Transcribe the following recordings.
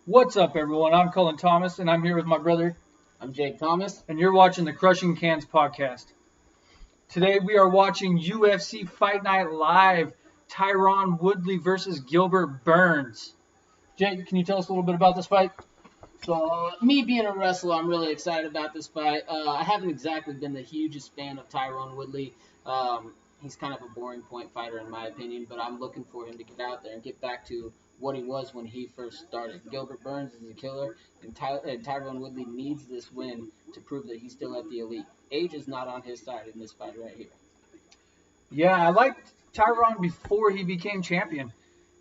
What's up, everyone? I'm Cullen Thomas, and I'm here with my brother. I'm Jake Thomas. And you're watching the Crushing Cans podcast. Today we are watching UFC Fight Night Live, Tyron Woodley versus Gilbert Burns. Jake, can you tell us a little bit about this fight? So, me being a wrestler, I'm really excited about this fight. I haven't exactly been the hugest fan of Tyron Woodley. He's kind of a boring point fighter in my opinion, but I'm looking for him to get out there and get back to what he was when he first started. Gilbert Burns is a killer, and Tyron Woodley needs this win to prove that he's still at the elite. Age is not on his side in this fight right here. Yeah, I liked Tyron before he became champion.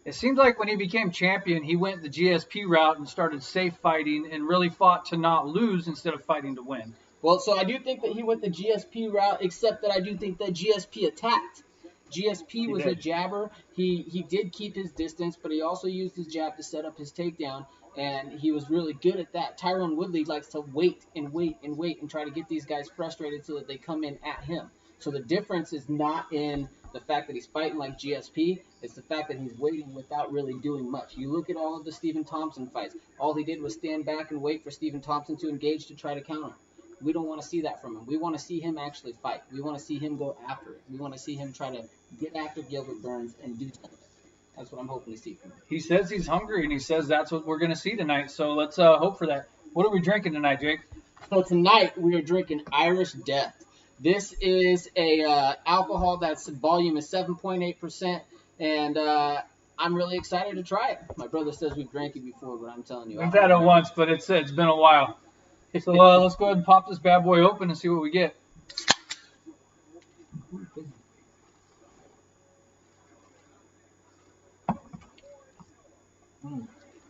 It seems like when he became champion, he went the GSP route and started safe fighting and really fought to not lose instead of fighting to win. Well, so I do think that he went the GSP route, except that I do think that GSP attacked. GSP was a jabber. He did keep his distance, but he also used his jab to set up his takedown, and he was really good at that. Tyron Woodley likes to wait and try to get these guys frustrated so that they come in at him. So the difference is not in the fact that he's fighting like GSP. It's the fact that he's waiting without really doing much. You look at all of the Stephen Thompson fights. All he did was stand back and wait for Stephen Thompson to engage to try to counter. We don't want to see that from him. We want to see him actually fight. We want to see him go after it. We want to see him try to get after Gilbert Burns and do something. That's what I'm hoping to see from him. He says he's hungry, and he says that's what we're going to see tonight. So let's hope for that. What are we drinking tonight, Jake? So tonight we are drinking Irish Death. This is a alcohol that's volume is 7.8%, and I'm really excited to try it. My brother says we've drank it before, but I'm telling you. We've had it once, but it's been a while. So let's go ahead and pop this bad boy open and see what we get.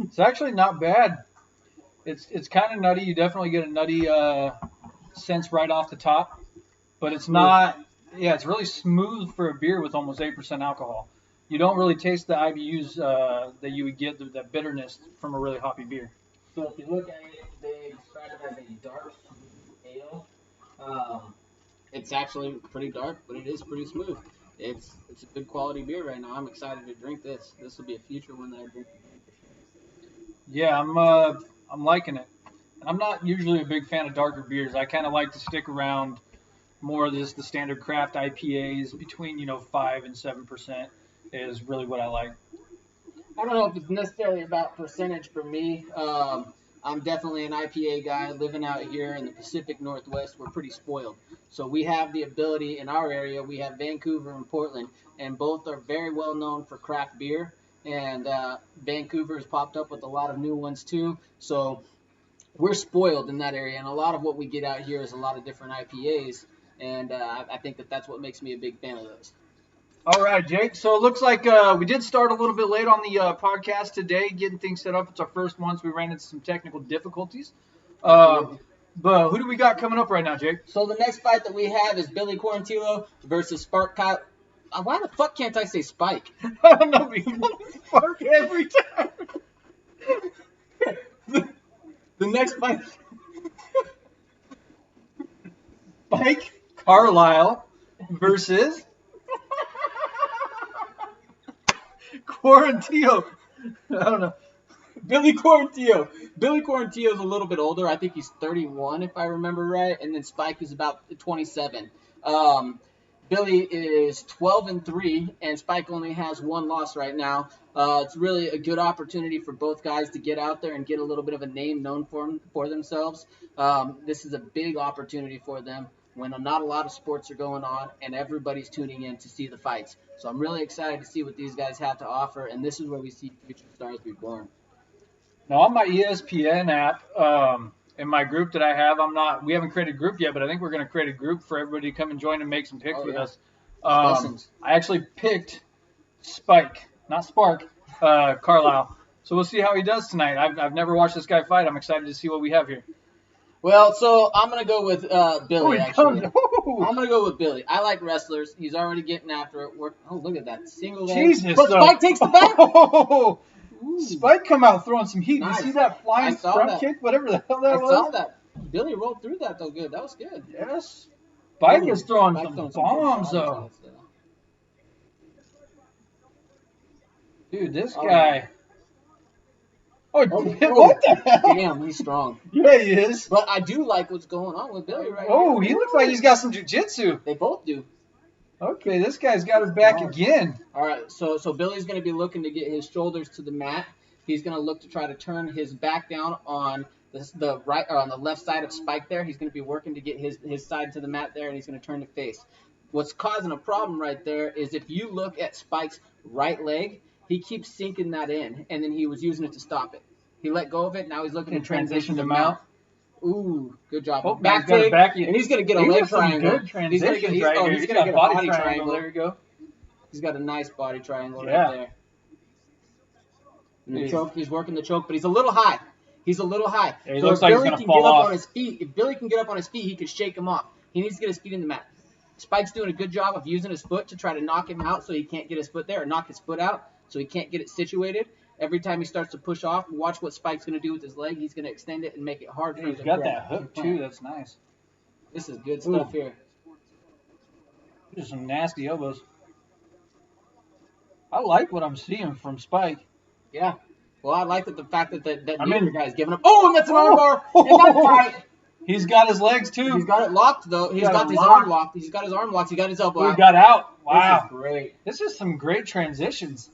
It's actually not bad. It's kind of nutty. You definitely get a nutty sense right off the top. But it's not, it's really smooth for a beer with almost 8% alcohol. You don't really taste the IBUs that you would get, that bitterness from a really hoppy beer. So if you look at it, they describe it as a dark ale. It's actually pretty dark, but it is pretty smooth. It's a good quality beer right now. I'm excited to drink this. This will be a future one that I drink. Yeah, I'm liking it. I'm not usually a big fan of darker beers. I kind of like to stick around more of the standard craft IPAs between 5 and 7% is really what I like. I don't know if it's necessarily about percentage for me. I'm definitely an IPA guy. Living out here in the Pacific Northwest, we're pretty spoiled. So we have the ability in our area. We have Vancouver and Portland, and both are very well known for craft beer. And Vancouver has popped up with a lot of new ones too. So we're spoiled in that area, and a lot of what we get out here is a lot of different IPAs. And I think that's what makes me a big fan of those. All right, Jake. So it looks like we did start a little bit late on the podcast today, getting things set up. It's our first one, so we ran into some technical difficulties. But who do we got coming up right now, Jake? So the next fight that we have is Billy Quarantillo versus Spark Kyle. Why the fuck can't I say Spike? I don't know. We call him Spark every time. The next fight. Spike Carlisle versus Quarantillo. I don't know. Billy Quarantillo. Billy Quarantillo is a little bit older. I think he's 31, if I remember right. And then Spike is about 27. Billy is 12-3, and Spike only has one loss right now. It's really a good opportunity for both guys to get out there and get a little bit of a name known for themselves. This is a big opportunity for them when not a lot of sports are going on and everybody's tuning in to see the fights. So I'm really excited to see what these guys have to offer, and this is where we see future stars be born. Now, on my ESPN app, in my group that I have, we haven't created a group yet, but I think we're going to create a group for everybody to come and join and make some picks with us. I actually picked Spike, not Spark, Carlisle. So we'll see how he does tonight. I've never watched this guy fight. I'm excited to see what we have here. Well, so I'm going to go with Billy, actually. I'm going to go with Billy. I like wrestlers. He's already getting after it. Look at that. Single leg. Jesus. But Spike takes the back. Spike come out throwing some heat. Nice. You see that flying front kick? Whatever the hell that was? I saw that. Billy rolled through that, though, good. That was good. Yes. Spike is throwing some bombs, though. Dude, this guy. Oh, what the hell? Damn, he's strong. Yeah, he is. But I do like what's going on with Billy right now. Oh, he looks like he's got some jiu-jitsu. They both do. Okay, this guy's got his back again. All right, so Billy's going to be looking to get his shoulders to the mat. He's going to look to try to turn his back down on the right or on the left side of Spike there. He's going to be working to get his side to the mat there, and he's going to turn to face. What's causing a problem right there is if you look at Spike's right leg, he keeps sinking that in, and then he was using it to stop it. He let go of it. Now he's looking to transition to mount. Ooh, good job. Oh, back leg, and he's going to get a leg triangle. He's going to get a body triangle. There you go. He's got a nice body triangle right there. And the choke, he's working the choke, but he's a little high. Yeah, he looks like he's going to fall off. If Billy can get up on his feet, he can shake him off. He needs to get his feet in the mat. Spike's doing a good job of using his foot to try to knock him out so he can't get his foot there, or knock his foot out so he can't get it situated. Every time he starts to push off, watch what Spike's going to do with his leg. He's going to extend it and make it hard for him to grab. He's got that hook, too. That's nice. This is good stuff here. There's some nasty elbows. I like what I'm seeing from Spike. Yeah. Well, I like the fact that the guy's giving up. Oh, and that's an arm bar. And that's tight. He's got his legs, too. He's got it locked, though. He's got his arm locked. He's got his arm locked. He got his elbow out. He got out. Wow. This is great. This is some great transitions.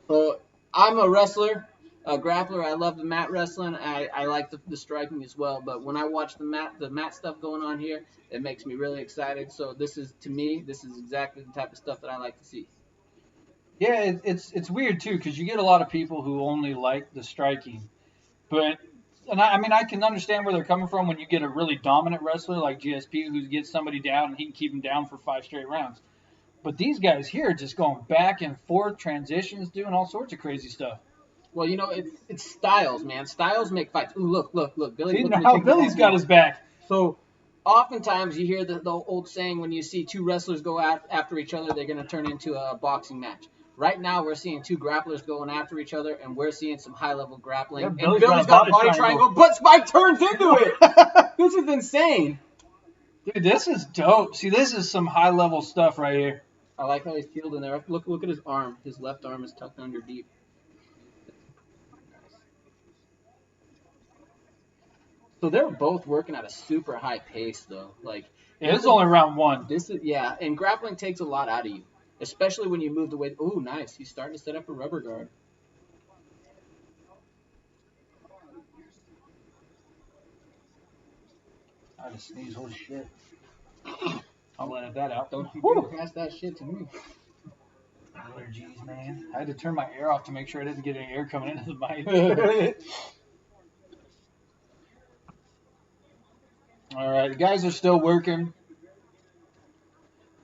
So, I'm a wrestler, a grappler. I love the mat wrestling. I like the striking as well. But when I watch the mat stuff going on here, it makes me really excited. So, to me, this is exactly the type of stuff that I like to see. Yeah, it's weird, too, because you get a lot of people who only like the striking. I can understand where they're coming from when you get a really dominant wrestler like GSP who gets somebody down and he can keep them down for 5 straight rounds. But these guys here are just going back and forth, transitions, doing all sorts of crazy stuff. Well, it's styles, man. Styles make fights. Ooh, look. Billy. Billy's got his back. So, oftentimes you hear the old saying when you see 2 wrestlers go after each other, they're going to turn into a boxing match. Right now, we're seeing 2 grapplers going after each other, and we're seeing some high-level grappling. And Billy's got a body triangle, but Spike turns into it. This is insane. Dude, this is dope. See, this is some high-level stuff right here. I like how he's peeled in there. Look at his arm. His left arm is tucked under deep. So they're both working at a super high pace, though. It's only round 1. And grappling takes a lot out of you. Especially when you move the weight. Ooh, nice. He's starting to set up a rubber guard. I just sneeze. Holy shit. I'll edit that out. Don't you pass that shit to me. Allergies, man. I had to turn my air off to make sure I didn't get any air coming into the mic. All right, the guys are still working.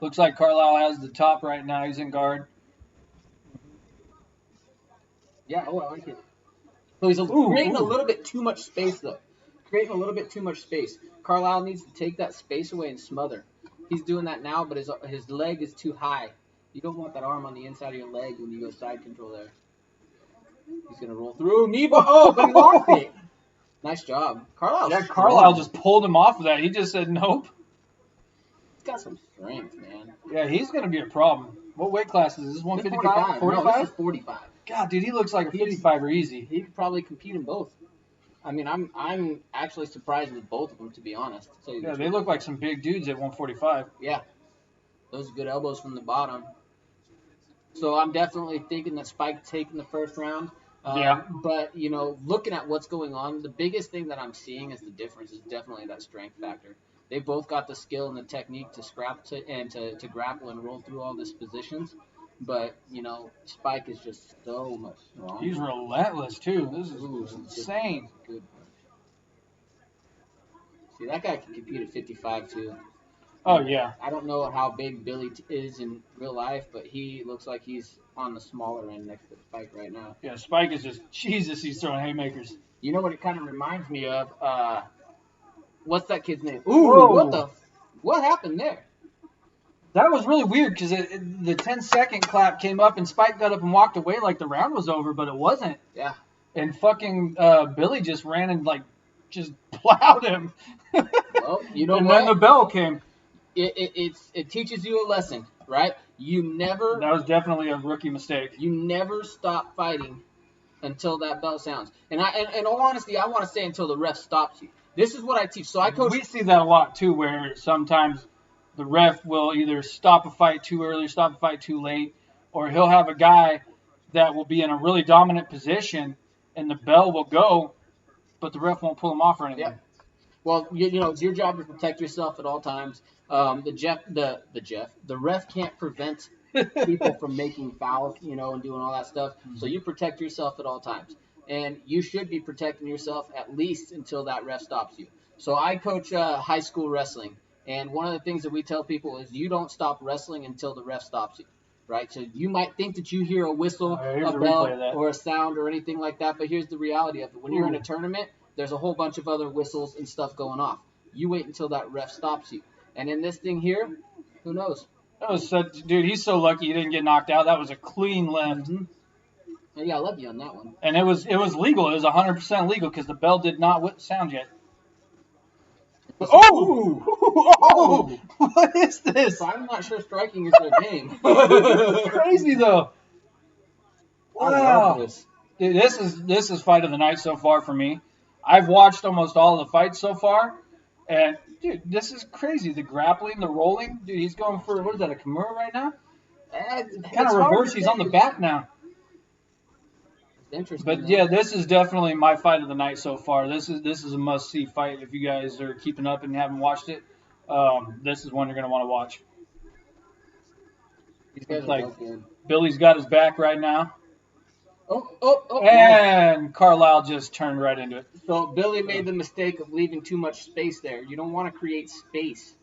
Looks like Carlisle has the top right now. He's in guard. Yeah, I like it. So he's creating a little bit too much space, though. Carlisle needs to take that space away and smother. He's doing that now, but his leg is too high. You don't want that arm on the inside of your leg when you go side control there. He's going to roll through. Knee bar. Oh, but he lost it. Nice job. Carlisle just pulled him off of that. He just said nope. He's got some strength, man. Yeah, he's going to be a problem. What weight class is this? 155? 45? No, this is 45. God, dude, he looks like a 55er easy. He could probably compete in both. I mean, I'm actually surprised with both of them, to be honest. Yeah, they look like some big dudes at 145. Yeah. Those good elbows from the bottom. So I'm definitely thinking that Spike taking the first round. Yeah. But, looking at what's going on, the biggest thing that I'm seeing is the difference is definitely that strength factor. They both got the skill and the technique to to grapple and roll through all these positions. But, Spike is just so much stronger. He's relentless, too. This is insane. Good. See, that guy can compete at 55, too. Oh, yeah. I don't know how big Billy is in real life, but he looks like he's on the smaller end next to Spike right now. Yeah, Spike is just, Jesus, he's throwing haymakers. You know what it kind of reminds me of? What's that kid's name? Ooh, what happened there? That was really weird because the 10-second clap came up and Spike got up and walked away like the round was over, but it wasn't. Yeah. And fucking Billy just ran and just plowed him. Well, you know and what? And then the bell came. It teaches you a lesson, right? That was definitely a rookie mistake. You never stop fighting until that bell sounds. And in all honesty, I want to say until the ref stops you. This is what I teach. So I coach. We see that a lot too, where sometimes the ref will either stop a fight too early, stop a fight too late, or he'll have a guy that will be in a really dominant position, and the bell will go, but the ref won't pull him off or anything. Yeah. Well, you know, it's your job to protect yourself at all times. The ref can't prevent people from making fouls, you know, and doing all that stuff. Mm-hmm. So you protect yourself at all times. And you should be protecting yourself at least until that ref stops you. So I coach high school wrestling. And one of the things that we tell people is you don't stop wrestling until the ref stops you. Right? So you might think that you hear a whistle, a bell, or a sound or anything like that. But here's the reality of it. When you're in a tournament, there's a whole bunch of other whistles and stuff going off. You wait until that ref stops you. And in this thing here, who knows? That was dude, he's so lucky he didn't get knocked out. That was a clean left. Mm-hmm. Yeah, I love you on that one. And it was legal. It was 100% legal because the bell did not sound yet. Oh! What is this? So I'm not sure striking is their game. It's crazy though. Wow. Dude, this is fight of the night so far for me. I've watched almost all of the fights so far, and dude, this is crazy. The grappling, the rolling. Dude, he's going for, what is that, a Kimura right now? Kind of reverse. He's on the back now. Interesting. But yeah, this is definitely my fight of the night so far. This is a must-see fight if you guys are keeping up and haven't watched it. This is one you're gonna want to watch. Billy's got his back right now. And Carlisle just turned right into it. So Billy made the mistake of leaving too much space there. You don't want to create space.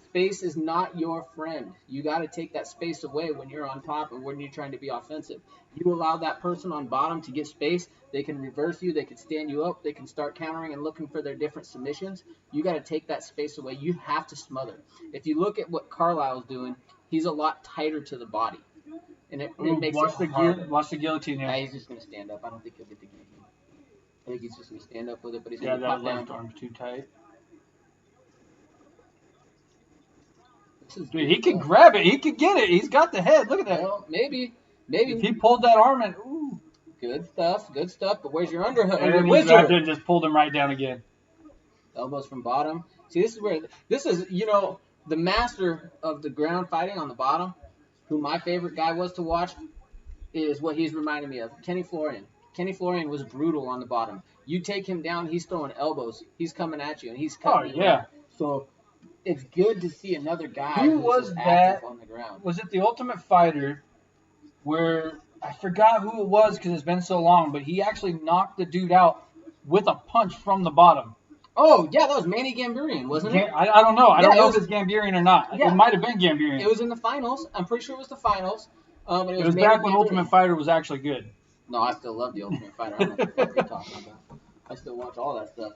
Space is not your friend. You got to take that space away when you're on top or when you're trying to be offensive. You allow that person on bottom to get space, they can reverse you, they can stand you up, they can start countering and looking for their different submissions. You got to take that space away. You have to smother. If you look at what Carlisle's doing, he's a lot tighter to the body. And it makes it hard. Watch the guillotine here. Nah, he's just going to stand up. I don't think he'll get the guillotine. I think he's just going to stand up with it, but he's going to pop down. That left arm's too tight. Dude, he can grab it. He can get it. He's got the head. Look at that. Well, maybe. If he pulled that arm in, ooh. Good stuff. But where's your underhook? And he grabbed it and just pulled him right down again. Elbows from bottom. See, this is, you know, the master of the ground fighting on the bottom, who my favorite guy was to watch, is what he's reminding me of. Kenny Florian. Kenny Florian was brutal on the bottom. You take him down, he's throwing elbows. He's coming at you, and he's cutting you down. So it's good to see another guy who's active on the ground. Was it the Ultimate Fighter where I forgot who it was because it's been so long, but he actually knocked the dude out with a punch from the bottom? Oh, yeah, that was Manny Gambarian, wasn't it? I don't know. I don't know if it's Gambarian or not. Yeah. It might have been Gambarian. It was in the finals. I'm pretty sure it was the finals. It was back when Ultimate Fighter was actually good. No, I still love the Ultimate Fighter. I don't know what you're talking about. I still watch all that stuff.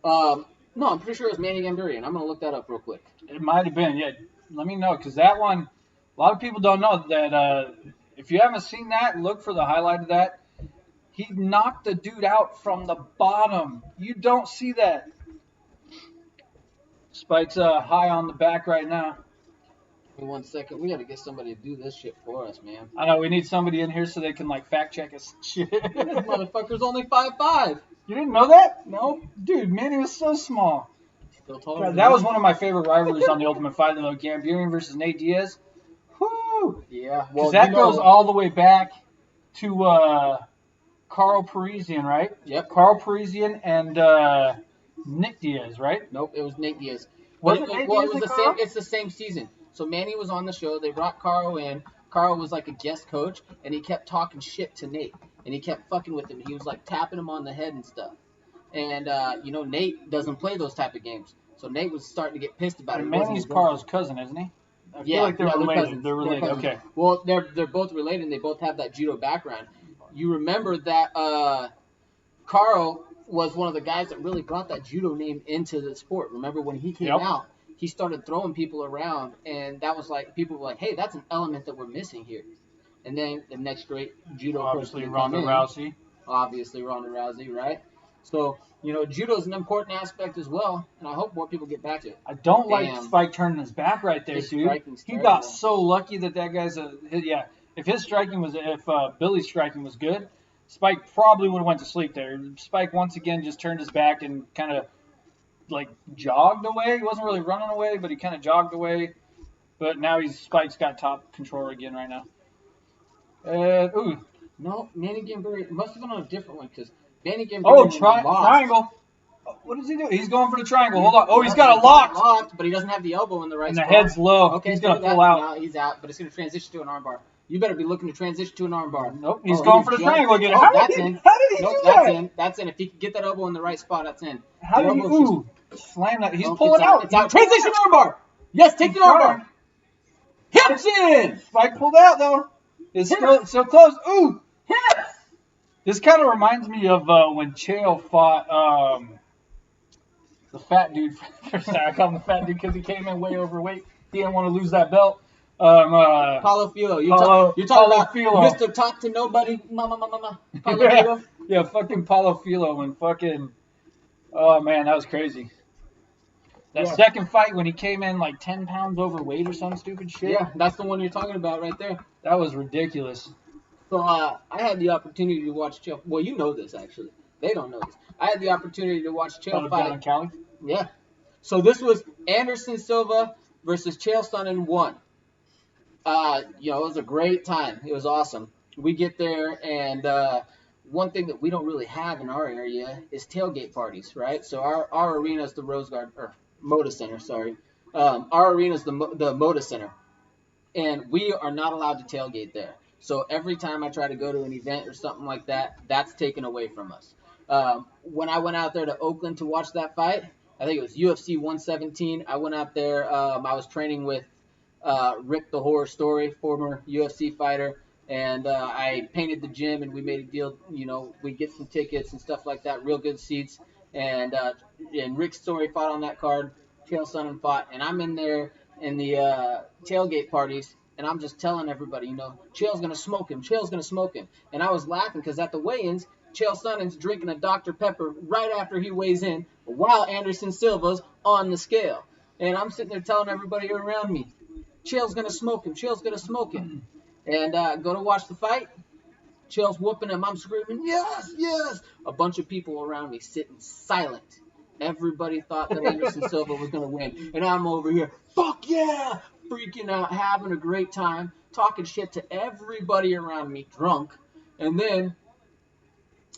No, I'm pretty sure it was Manny Gambarian. I'm going to look that up real quick. It might have been, yeah. Let me know, because that one, a lot of people don't know that if you haven't seen that, look for the highlight of that. He knocked the dude out from the bottom. You don't see that. Spike's high on the back right now. Give me 1 second. We got to get somebody to do this shit for us, man. I know. We need somebody in here so they can, fact check us. Shit. This motherfucker's only 5'5". You didn't know that? No. Dude, Manny was so small. Still taller. That was one of my favorite rivalries on the Ultimate Fighter, though. Gambarian versus Nate Diaz. Whoo! Yeah. Well, that goes all the way back to Carl Parisian, right? Yep. Carl Parisian and Nick Diaz, right? Nope, it was Nate Diaz. Was it Nate Diaz? It's the same season. So Manny was on the show. They brought Carl in. Carl was like a guest coach, and he kept talking shit to Nate. And he kept fucking with him. He was tapping him on the head and stuff. And, Nate doesn't play those type of games. So Nate was starting to get pissed about it. Manny's Carl's cousin, isn't he? I feel like they're related. They're related. Okay. Well, they're both related, and they both have that judo background. You remember that Carl was one of the guys that really brought that judo name into the sport. Remember when he came out, he started throwing people around, and that was people were like, hey, that's an element that we're missing here. And then the next great judo obviously Ronda Rousey. Obviously Ronda Rousey, right? So, judo is an important aspect as well, and I hope more people get back to it. I don't like Spike turning his back right there, dude. He got so lucky that guy's if Billy's striking was good, Spike probably would have went to sleep there. Spike once again just turned his back and kind of like jogged away. He wasn't really running away, but he kind of jogged away. But now Spike's got top control again right now. Ooh. No, Manny Gambari must have been on a different one because Manny Gambari lost. Triangle. What does he do? He's going for the triangle. Hold on. Oh, he's got a locked, but he doesn't have the elbow in the right spot. And the head's low. Okay, he's going to pull out. No, he's out, but it's going to transition to an armbar. You better be looking to transition to an armbar. Nope, he's going for the triangle again. Oh, that's in. How did he do that? That's in. If he can get that elbow in the right spot, that's in. How did he slam that? He's pulling out. It's out. Transition armbar. Yes, take the armbar. Hips in. Spike pulled out, though. It's so close. Ooh. Hips. This kind of reminds me of when Chael fought the fat dude. I call him the fat dude because he came in way overweight. He didn't want to lose that belt. Paulo Filo. You're talking about Filo. Mr. Talk to Nobody. Mama. Paulo Filo. Yeah, fucking Paulo Filo when fucking. Oh man, that was crazy. That second fight when he came in like 10 pounds overweight or some stupid shit. Yeah, that's the one you're talking about right there. That was ridiculous. So I had the opportunity to watch Chael. Well, you know this actually. They don't know this. I had the opportunity to watch Chael fight. Down in Cali? Yeah. So this was Anderson Silva versus Chael Sonnen 1. It was a great time. It was awesome. We get there, and one thing that we don't really have in our area is tailgate parties, right? So our arena is the Moda Center, sorry. Our arena is the Moda Center, and we are not allowed to tailgate there. So every time I try to go to an event or something like that, that's taken away from us. When I went out there to Oakland to watch that fight, I think it was UFC 117. I went out there. I was training with Rick the Horror Story, former UFC fighter, and I painted the gym and we made a deal. We get some tickets and stuff like that, real good seats. And Rick Story fought on that card. Chael Sonnen fought, and I'm in there in the tailgate parties, and I'm just telling everybody, Chael's gonna smoke him. Chael's gonna smoke him. And I was laughing because at the weigh-ins, Chael Sonnen's drinking a Dr. Pepper right after he weighs in, while Anderson Silva's on the scale. And I'm sitting there telling everybody around me, Chael's going to smoke him. Chael's going to smoke him. And go to watch the fight. Chael's whooping him. I'm screaming, yes, yes. A bunch of people around me sitting silent. Everybody thought that Anderson Silva was going to win. And I'm over here, fuck yeah, freaking out, having a great time, talking shit to everybody around me, drunk. And then,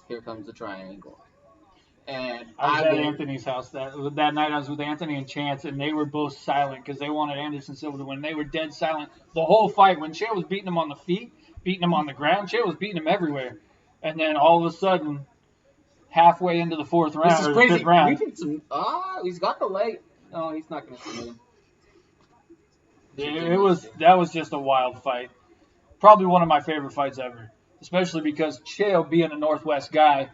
here comes the triangle. And I was at Anthony's house that night. I was with Anthony and Chance, and they were both silent because they wanted Anderson Silva to win. They were dead silent the whole fight. When Chael was beating him on the feet, beating him on the ground, Chael was beating him everywhere. And then all of a sudden, halfway into the fourth round, this is crazy. We did some. He's got the leg. No, he's not going to submit him. That was just a wild fight. Probably one of my favorite fights ever, especially because Chael, being a Northwest guy,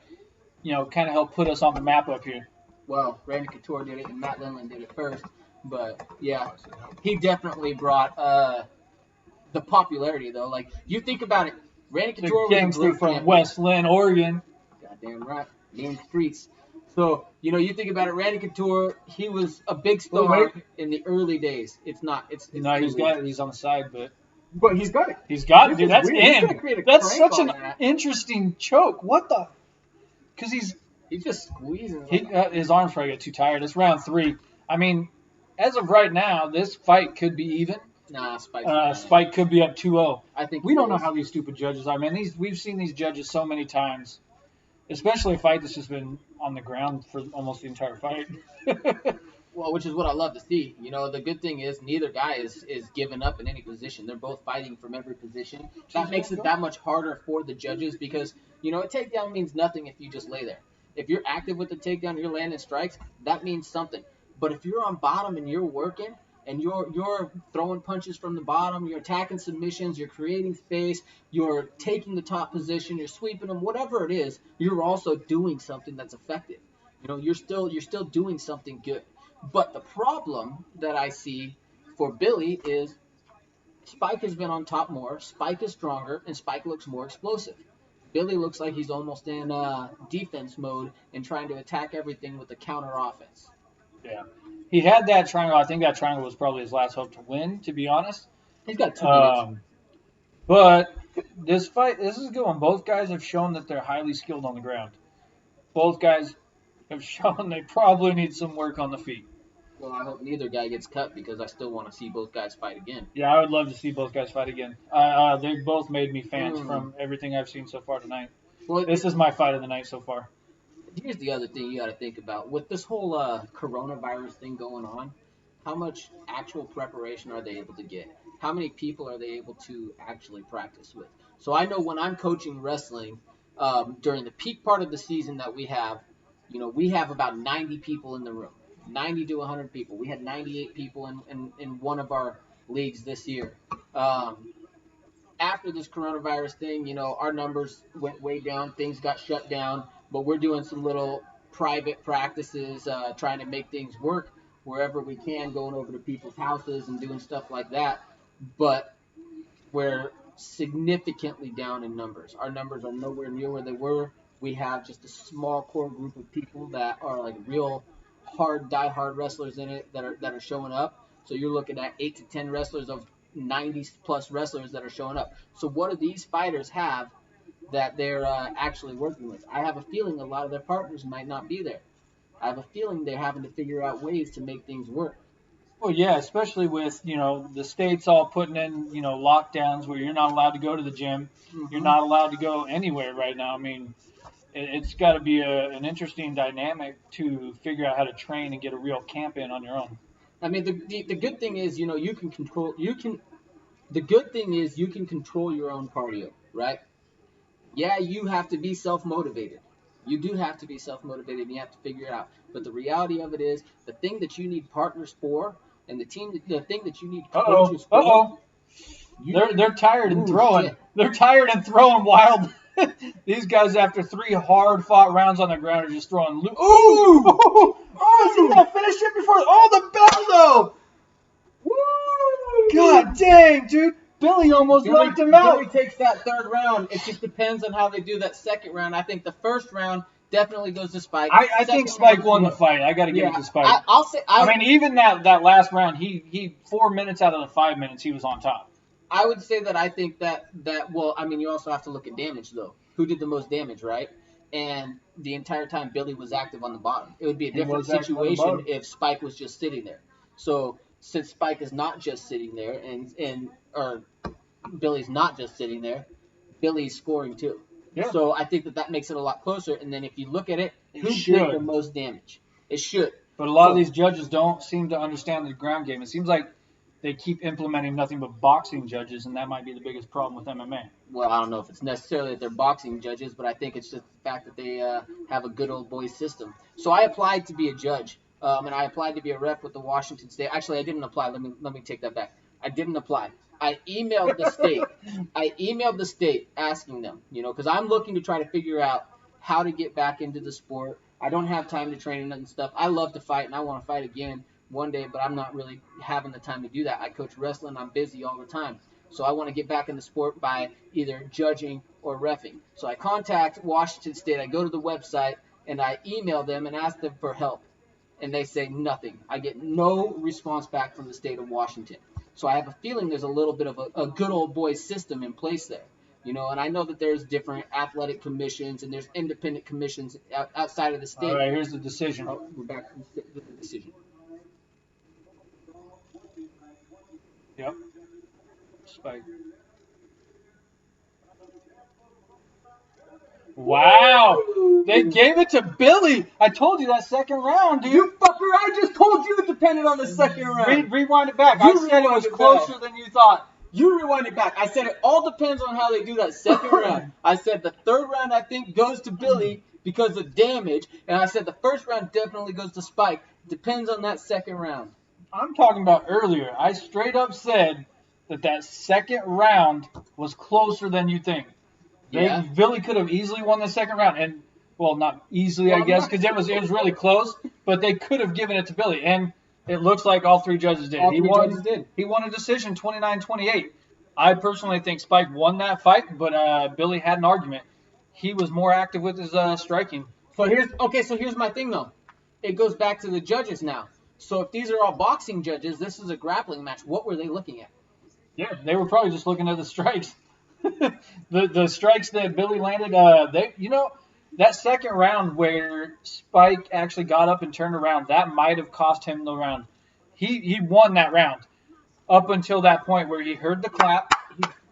kind of helped put us on the map up here. Well, Randy Couture did it, and Matt Lindland did it first. But, yeah, he definitely brought the popularity, though. Like, you think about it, Randy Couture was a gangster from West Lynn, Oregon. Goddamn right. Main streets. So, you think about it, Randy Couture, he was a big star in the early days. It's not. No, he's got it. He's on the side, but he's got it. He's got it, dude. That's in. That's such an interesting choke. What the? Because he's just squeezing. His arms probably got too tired. It's round 3. I mean, as of right now, this fight could be even. Nah, Spike could be up 2-0. I think we don't know how these stupid judges are. Man, we've seen these judges so many times, especially a fight that's just been on the ground for almost the entire fight. Well, which is what I love to see. The good thing is neither guy is giving up in any position. They're both fighting from every position. That makes it that much harder for the judges because, a takedown means nothing if you just lay there. If you're active with the takedown, you're landing strikes, that means something. But if you're on bottom and you're working and you're throwing punches from the bottom, you're attacking submissions, you're creating space, you're taking the top position, you're sweeping them, whatever it is, you're also doing something that's effective. You're still doing something good. But the problem that I see for Billy is Spike has been on top more, Spike is stronger, and Spike looks more explosive. Billy looks like he's almost in defense mode and trying to attack everything with a counter offense. Yeah. He had that triangle. I think that triangle was probably his last hope to win, to be honest. He's got 2 minutes. But this is good one. Both guys have shown that they're highly skilled on the ground. Both guys have shown they probably need some work on the feet. Well, I hope neither guy gets cut because I still want to see both guys fight again. Yeah, I would love to see both guys fight again. They both made me fans from everything I've seen so far tonight. Well, this is my fight of the night so far. Here's the other thing you got to think about. With this whole coronavirus thing going on, how much actual preparation are they able to get? How many people are they able to actually practice with? So I know when I'm coaching wrestling, during the peak part of the season that we have about 90 people in the room. 90 to 100 people. We had 98 people in one of our leagues this year. After this coronavirus thing, our numbers went way down. Things got shut down. But we're doing some little private practices, trying to make things work wherever we can, going over to people's houses and doing stuff like that. But we're significantly down in numbers. Our numbers are nowhere near where they were. We have just a small core group of people that are like real hard, die-hard wrestlers in it that are showing up. So you're looking at 8 to 10 wrestlers of 90-plus wrestlers that are showing up. So what do these fighters have that they're actually working with? I have a feeling a lot of their partners might not be there. I have a feeling they're having to figure out ways to make things work. Well, yeah, especially with, the states all putting in, lockdowns where you're not allowed to go to the gym. Mm-hmm. You're not allowed to go anywhere right now. I mean, it's got to be an interesting dynamic to figure out how to train and get a real camp in on your own. I mean, the good thing is, the good thing is you can control your own cardio, right? Yeah, you have to be self-motivated. You do have to be self-motivated, and you have to figure it out. But the reality of it is, the thing that you need partners for, and the thing that you need coaches for. They're tired and throwing. Shit. They're tired and throwing wild. These guys, after 3 hard-fought rounds on the ground, are just throwing. Ooh! Oh, is he gonna finish it before? Oh, the bell though! Woo! God dang, dude! Billy almost knocked him out. Billy takes that third round. It just depends on how they do that second round. I think the first round definitely goes to Spike. I think Spike won the fight. I got to give it to Spike. I mean, even that last round, he 4 minutes out of the 5 minutes, he was on top. I would say that I think that well, I mean, you also have to look at damage though. Who did the most damage, right? And the entire time Billy was active on the bottom. It would be a different situation if Spike was just sitting there. So since Spike is not just sitting there, or Billy's not just sitting there, Billy's scoring too. Yeah. So I think that makes it a lot closer. And then if you look at it, who did the most damage? It should. But a lot of these judges don't seem to understand the ground game. It seems like they keep implementing nothing but boxing judges, and that might be the biggest problem with MMA. Well, I don't know if it's necessarily that they're boxing judges, but I think it's just the fact that they have a good old boy system. So I applied to be a judge, and I applied to be a ref with the Washington State. Actually, I didn't apply. Let me take that back. I didn't apply. I emailed the state. Asking them, because I'm looking to try to figure out how to get back into the sport. I don't have time to train and stuff. I love to fight, and I want to fight again one day, but I'm not really having the time to do that. I coach wrestling. I'm busy all the time. So I want to get back in the sport by either judging or reffing. So I contact Washington State. I go to the website, and I email them and ask them for help. And they say nothing. I get no response back from the state of Washington. So I have a feeling there's a little bit of a good old boy system in place there. And I know that there's different athletic commissions and there's independent commissions outside of the state. All right, here's the decision. Oh, we're back to the decision. Yep. Spike. Wow. They gave it to Billy. I told you that second round, dude. You fucker, I just told you it depended on the second round. Rewind it back. I said it was closer than you thought. You rewind it back. I said it all depends on how they do that second round. I said the third round I think goes to Billy because of damage. And I said the first round definitely goes to Spike. Depends on that second round. I'm talking about earlier. I straight up said that second round was closer than you think. Yeah. Billy could have easily won the second round. And, well, not easily, I guess, because it was really close. But they could have given it to Billy. And it looks like all three judges did. He won a decision 29-28. I personally think Spike won that fight, but Billy had an argument. He was more active with his striking. So here's my thing, though. It goes back to the judges now. So if these are all boxing judges, this is a grappling match. What were they looking at? Yeah, they were probably just looking at the strikes. The strikes that Billy landed, that second round where Spike actually got up and turned around, that might have cost him the round. He won that round up until that point where he heard the clap.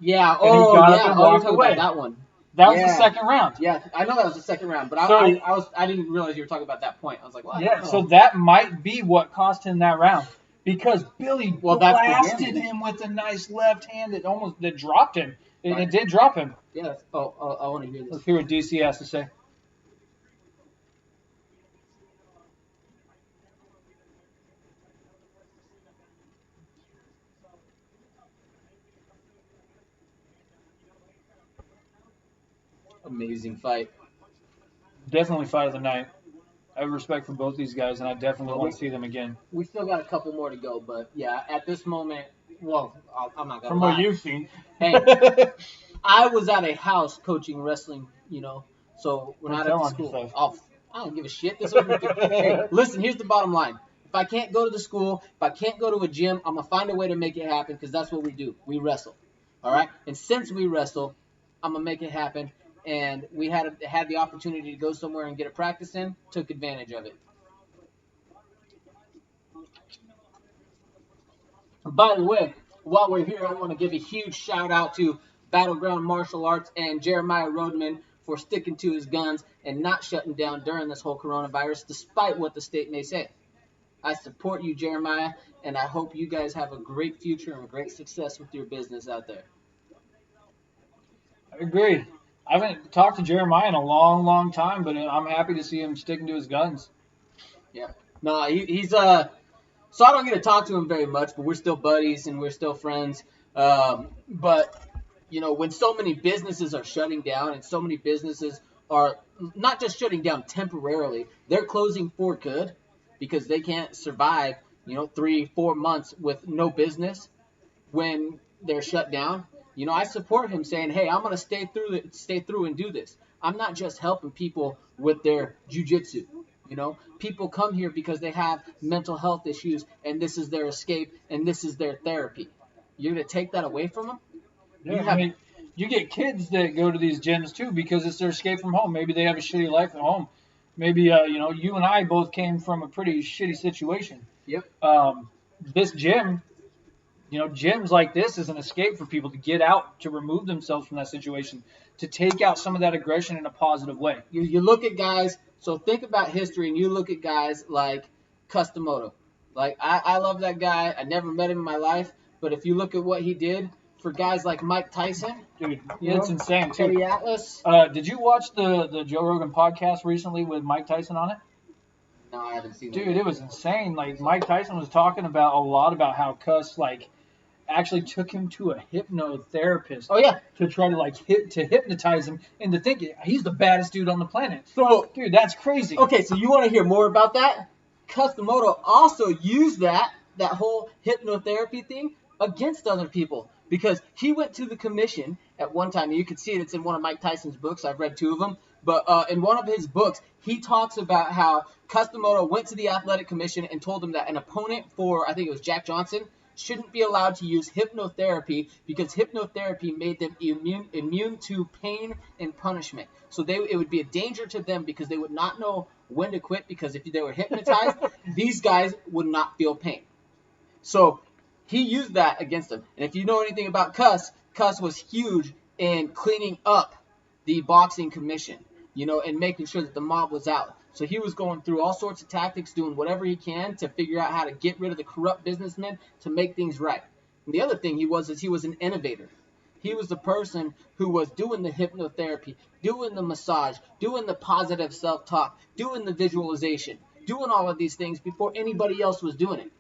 He got up and walked away. About that one. That was the second round. Yeah, I know that was the second round, but I didn't realize you were talking about that point. I was like, what? Yeah, so that might be what cost him that round. Because Billy blasted him with a nice left hand that dropped him. It did drop him. Yeah. I want to hear this. Let's hear what DC has to say. Amazing fight. Definitely fight of the night. I have respect for both these guys, and I definitely want to see them again. We still got a couple more to go, but yeah, at this moment, well, I'm not gonna From lie. what you've seen, hey, I was at a house coaching wrestling, so we're not at the school. Oh, I don't give a shit. Hey, listen, here's the bottom line. If I can't go to the school, if I can't go to a gym, I'm gonna find a way to make it happen because that's what we do. We wrestle, all right. And since we wrestle, I'm gonna make it happen. And we had the opportunity to go somewhere and get a practice in, took advantage of it. By the way, while we're here, I want to give a huge shout out to Battleground Martial Arts and Jeremiah Rodman for sticking to his guns and not shutting down during this whole coronavirus, despite what the state may say. I support you, Jeremiah, and I hope you guys have a great future and great success with your business out there. I agree. I haven't talked to Jeremiah in a long, long time, but I'm happy to see him sticking to his guns. Yeah. No, he's so I don't get to talk to him very much, but we're still buddies and we're still friends. But when so many businesses are shutting down and so many businesses are not just shutting down temporarily, they're closing for good because they can't survive, 3-4 months with no business when they're shut down. I support him saying, hey, I'm going to stay through and do this. I'm not just helping people with their jiu-jitsu. People come here because they have mental health issues, and this is their escape, and this is their therapy. You're going to take that away from them? Yeah, you get kids that go to these gyms, too, because it's their escape from home. Maybe they have a shitty life at home. Maybe, you and I both came from a pretty shitty situation. Yep. This gym... gyms like this is an escape for people to get out, to remove themselves from that situation, to take out some of that aggression in a positive way. You look at guys, so think about history, and you look at guys like Customoto. Like, I love that guy. I never met him in my life, but if you look at what he did for guys like Mike Tyson. Dude, it's insane, too. Eddie Atlas. Did you watch the Joe Rogan podcast recently with Mike Tyson on it? No, I haven't seen that. Dude, it was insane. Like, Mike Tyson was talking about a lot about how Cuss, actually took him to a hypnotherapist. Oh yeah, to try to hypnotize him into thinking he's the baddest dude on the planet. So, dude, that's crazy. Okay, so you want to hear more about that? Customoto also used that whole hypnotherapy thing against other people because he went to the commission at one time. And you can see it. It's in one of Mike Tyson's books. I've read 2 of them. But in one of his books, he talks about how Customoto went to the athletic commission and told him that an opponent for, I think it was Jack Johnson, shouldn't be allowed to use hypnotherapy because hypnotherapy made them immune to pain and punishment. So it would be a danger to them because they would not know when to quit because if they were hypnotized, these guys would not feel pain. So he used that against them. And if you know anything about Cuss was huge in cleaning up the boxing commission, and making sure that the mob was out. So he was going through all sorts of tactics, doing whatever he can to figure out how to get rid of the corrupt businessmen to make things right. And the other thing he was an innovator. He was the person who was doing the hypnotherapy, doing the massage, doing the positive self-talk, doing the visualization, doing all of these things before anybody else was doing it.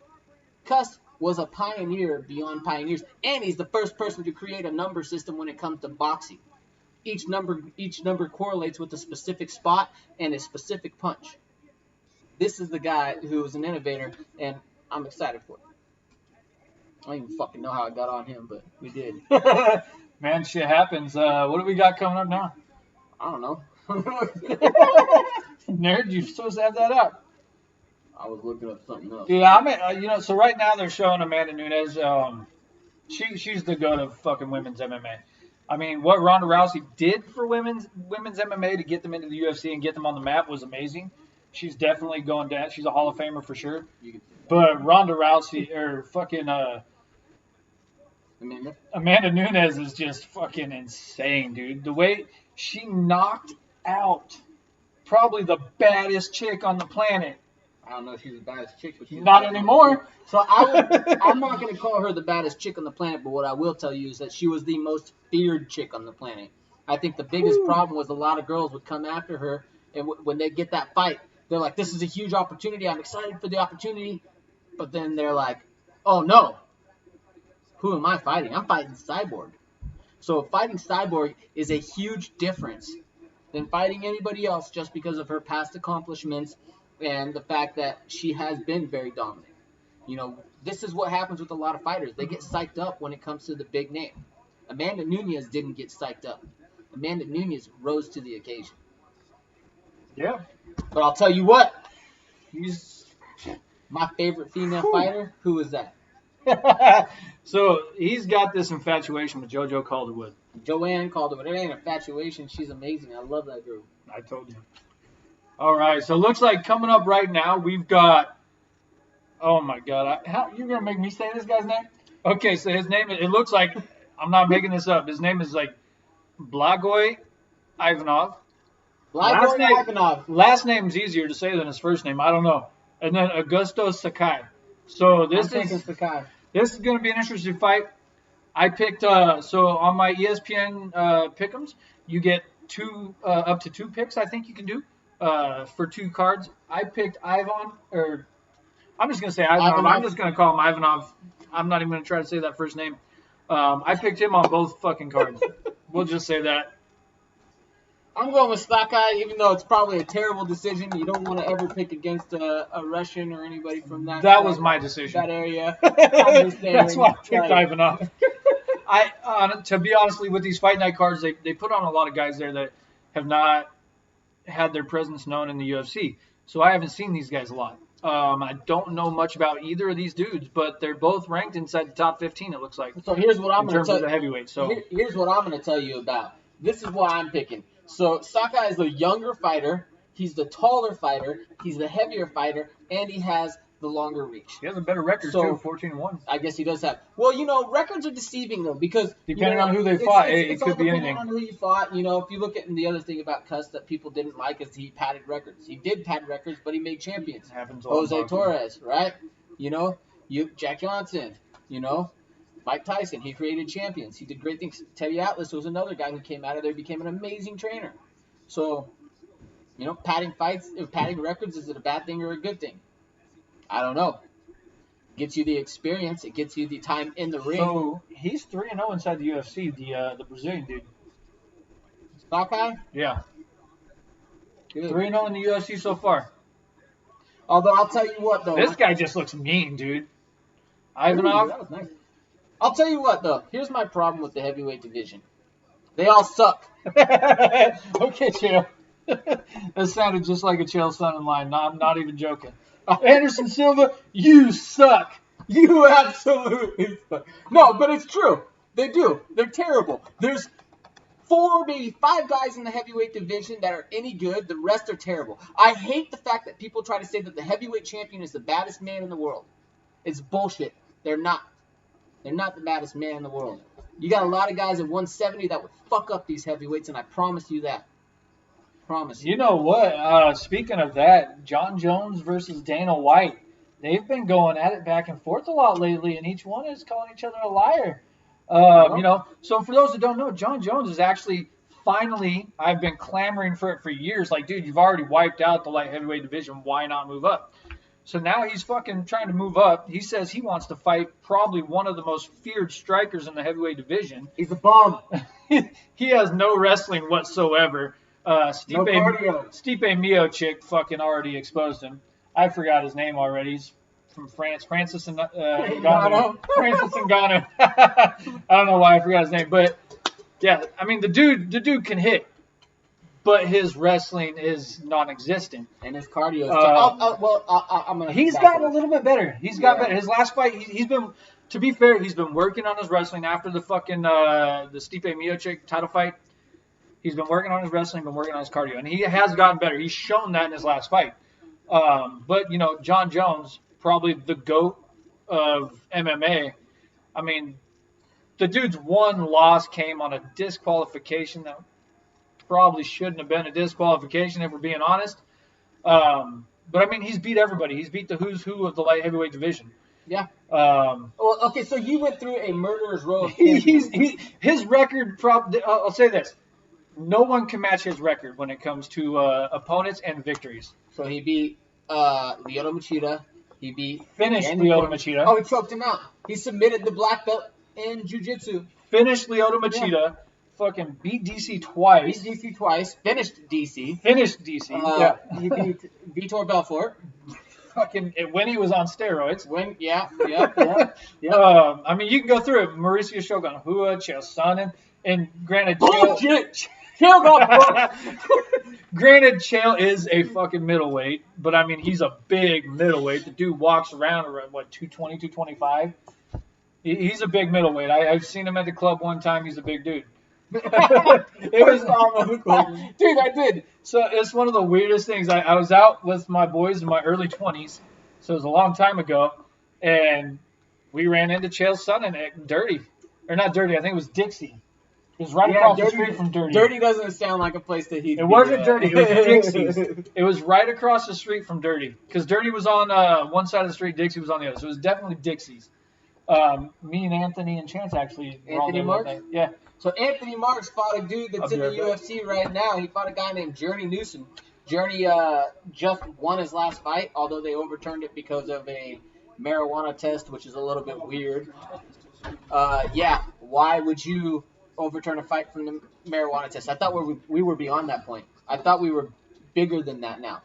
Cuss was a pioneer beyond pioneers, and he's the first person to create a number system when it comes to boxing. Each number correlates with a specific spot and a specific punch. This is the guy who is an innovator, and I'm excited for it. I don't even fucking know how I got on him, but we did. Man, shit happens. What do we got coming up now? I don't know. Nerd, you're supposed to have that up. I was looking up something else. Yeah, so right now they're showing Amanda Nunes. She's the goat of fucking women's MMA. I mean, what Ronda Rousey did for women's MMA to get them into the UFC and get them on the map was amazing. She's definitely going down. She's a Hall of Famer for sure. But Ronda Rousey or fucking Amanda Nunes is just fucking insane, dude. The way she knocked out probably the baddest chick on the planet. I don't know if she's the baddest chick, but she's not anymore. So I'm not going to call her the baddest chick on the planet, but what I will tell you is that she was the most feared chick on the planet. I think the biggest problem was a lot of girls would come after her, and when they get that fight, they're like, this is a huge opportunity. I'm excited for the opportunity. But then they're like, oh, no. Who am I fighting? I'm fighting Cyborg. So fighting Cyborg is a huge difference than fighting anybody else just because of her past accomplishments and the fact that she has been very dominant. You know, this is what happens with a lot of fighters. They get psyched up when it comes to the big name. Amanda Nunes didn't get psyched up. Amanda Nunes rose to the occasion. Yeah. But I'll tell you what. He's my favorite female fighter. Who is that? So he's got this infatuation with JoJo Calderwood. Joanne Calderwood. It ain't infatuation. She's amazing. I love that girl. I told you. All right. So it looks like coming up right now, we've got. Oh my God. You're going to make me say this guy's name? Okay. So his name, it looks like, I'm not making this up. His name is like Blagoy Ivanov. Ivanov. Last name's easier to say than his first name. I don't know. And then Augusto Sakai. So this is going to be an interesting fight. I picked so on my ESPN pick'ems, you get up to two picks. I think you can do for two cards. I picked Ivan, or I'm just going to say Ivanov. I'm just going to call him Ivanov. I'm not even going to try to say that first name. I picked him on both fucking cards. We'll just say that. I'm going with Sakai, even though it's probably a terrible decision. You don't want to ever pick against a Russian or anybody from that. That was my decision. That area. That's why I picked Ivanov. To be honestly, with these fight night cards, they put on a lot of guys there that have not had their presence known in the UFC. So I haven't seen these guys a lot. I don't know much about either of these dudes, but they're both ranked inside the top 15. It looks like. So here's what I'm going to tell you. The heavyweight. So here's what I'm going to tell you about. This is why I'm picking. So Sakai is the younger fighter. He's the taller fighter. He's the heavier fighter, and he has the longer reach. He has a better record too, 14-1. I guess he does have. Well, records are deceiving though because depending on who they fought, it could be anything. On who you fought, if you look at the other thing about Cuss that people didn't like is he padded records. He did pad records, but he made champions. Jose Torres, right? Jack Johnson, Mike Tyson, he created champions. He did great things. Teddy Atlas was another guy who came out of there, became an amazing trainer. So, padding records, is it a bad thing or a good thing? I don't know. Gets you the experience. It gets you the time in the ring. So, he's 3-0 inside the UFC, the Brazilian dude. Sakai? Yeah. 3-0 in the UFC so far. Although, I'll tell you what, though. This guy just looks mean, dude. Ivanov? That was nice. I'll tell you what, though. Here's my problem with the heavyweight division. They all suck. Okay, Chael. That sounded just like a Chael Sonnen line. No, I'm not even joking. Anderson Silva, you suck. You absolutely suck. No, but it's true. They do. They're terrible. There's 4, maybe 5 guys in the heavyweight division that are any good. The rest are terrible. I hate the fact that people try to say that the heavyweight champion is the baddest man in the world. It's bullshit. They're not. They're not the baddest man in the world. You got a lot of guys at 170 that would fuck up these heavyweights, and I promise you that. Promise you. You know what? Speaking of that, John Jones versus Dana White. They've been going at it back and forth a lot lately, and each one is calling each other a liar. So for those that don't know, John Jones is actually finally, I've been clamoring for it for years. Like, dude, you've already wiped out the light heavyweight division. Why not move up? So now he's fucking trying to move up. He says he wants to fight probably one of the most feared strikers in the heavyweight division. He's a bum. He has no wrestling whatsoever. Stipe Miocic fucking already exposed him. I forgot his name already. He's from France. Francis Ngannou. Francis Ngannou. I don't know why I forgot his name. But, yeah, I mean, the dude can hit. but his wrestling is non-existent. And his cardio is I'm gonna. He's gotten a little bit better. He's got better. His last fight, he's been. To be fair, he's been working on his wrestling after the fucking the Stipe Miocic title fight. He's been working on his wrestling, been working on his cardio, and he has gotten better. He's shown that in his last fight. But John Jones, probably the GOAT of MMA. I mean, the dude's one loss came on a disqualification that probably shouldn't have been a disqualification, if we're being honest. But I mean, he's beat everybody. He's beat the who's who of the light heavyweight division. Yeah. Okay, so you went through a murderer's row. His record. I'll say this: no one can match his record when it comes to opponents and victories. So he beat Lyoto Machida. He finished Lyoto Machida. Oh, he choked him out. He submitted the black belt in jiu-jitsu. Finished Lyoto Machida. Yeah. Fucking beat DC twice. Finished DC. He beat Vitor Belfort. Fucking when he was on steroids. Yeah. I mean, you can go through it. Mauricio Shogun Hua, Chael Sonnen, and granted, bullshit. Chael got Granted, Chael is a fucking middleweight, but I mean, he's a big middleweight. The dude walks around 220, 225. He's a big middleweight. I've seen him at the club one time. He's a big dude. It was dude, I did. So it's one of the weirdest things. I was out with my boys in my early 20s, so it was a long time ago, and we ran into Chael Sonnen at Dirty, or not Dirty. I think it was Dixie. It was right across the street from Dirty. Dirty doesn't sound like a place that he'd. It wasn't Dirty. It was Dixie's. It was right across the street from Dirty, because Dirty was on one side of the street, Dixie was on the other. So it was definitely Dixie's. Me and Anthony and Chance actually. Anthony Marks? Yeah. So Anthony Marks fought a dude that's in the UFC right now. He fought a guy named Journey Newsom. Journey just won his last fight, although they overturned it because of a marijuana test, which is a little bit weird. Why would you overturn a fight from the marijuana test? I thought we were beyond that point. I thought we were bigger than that now.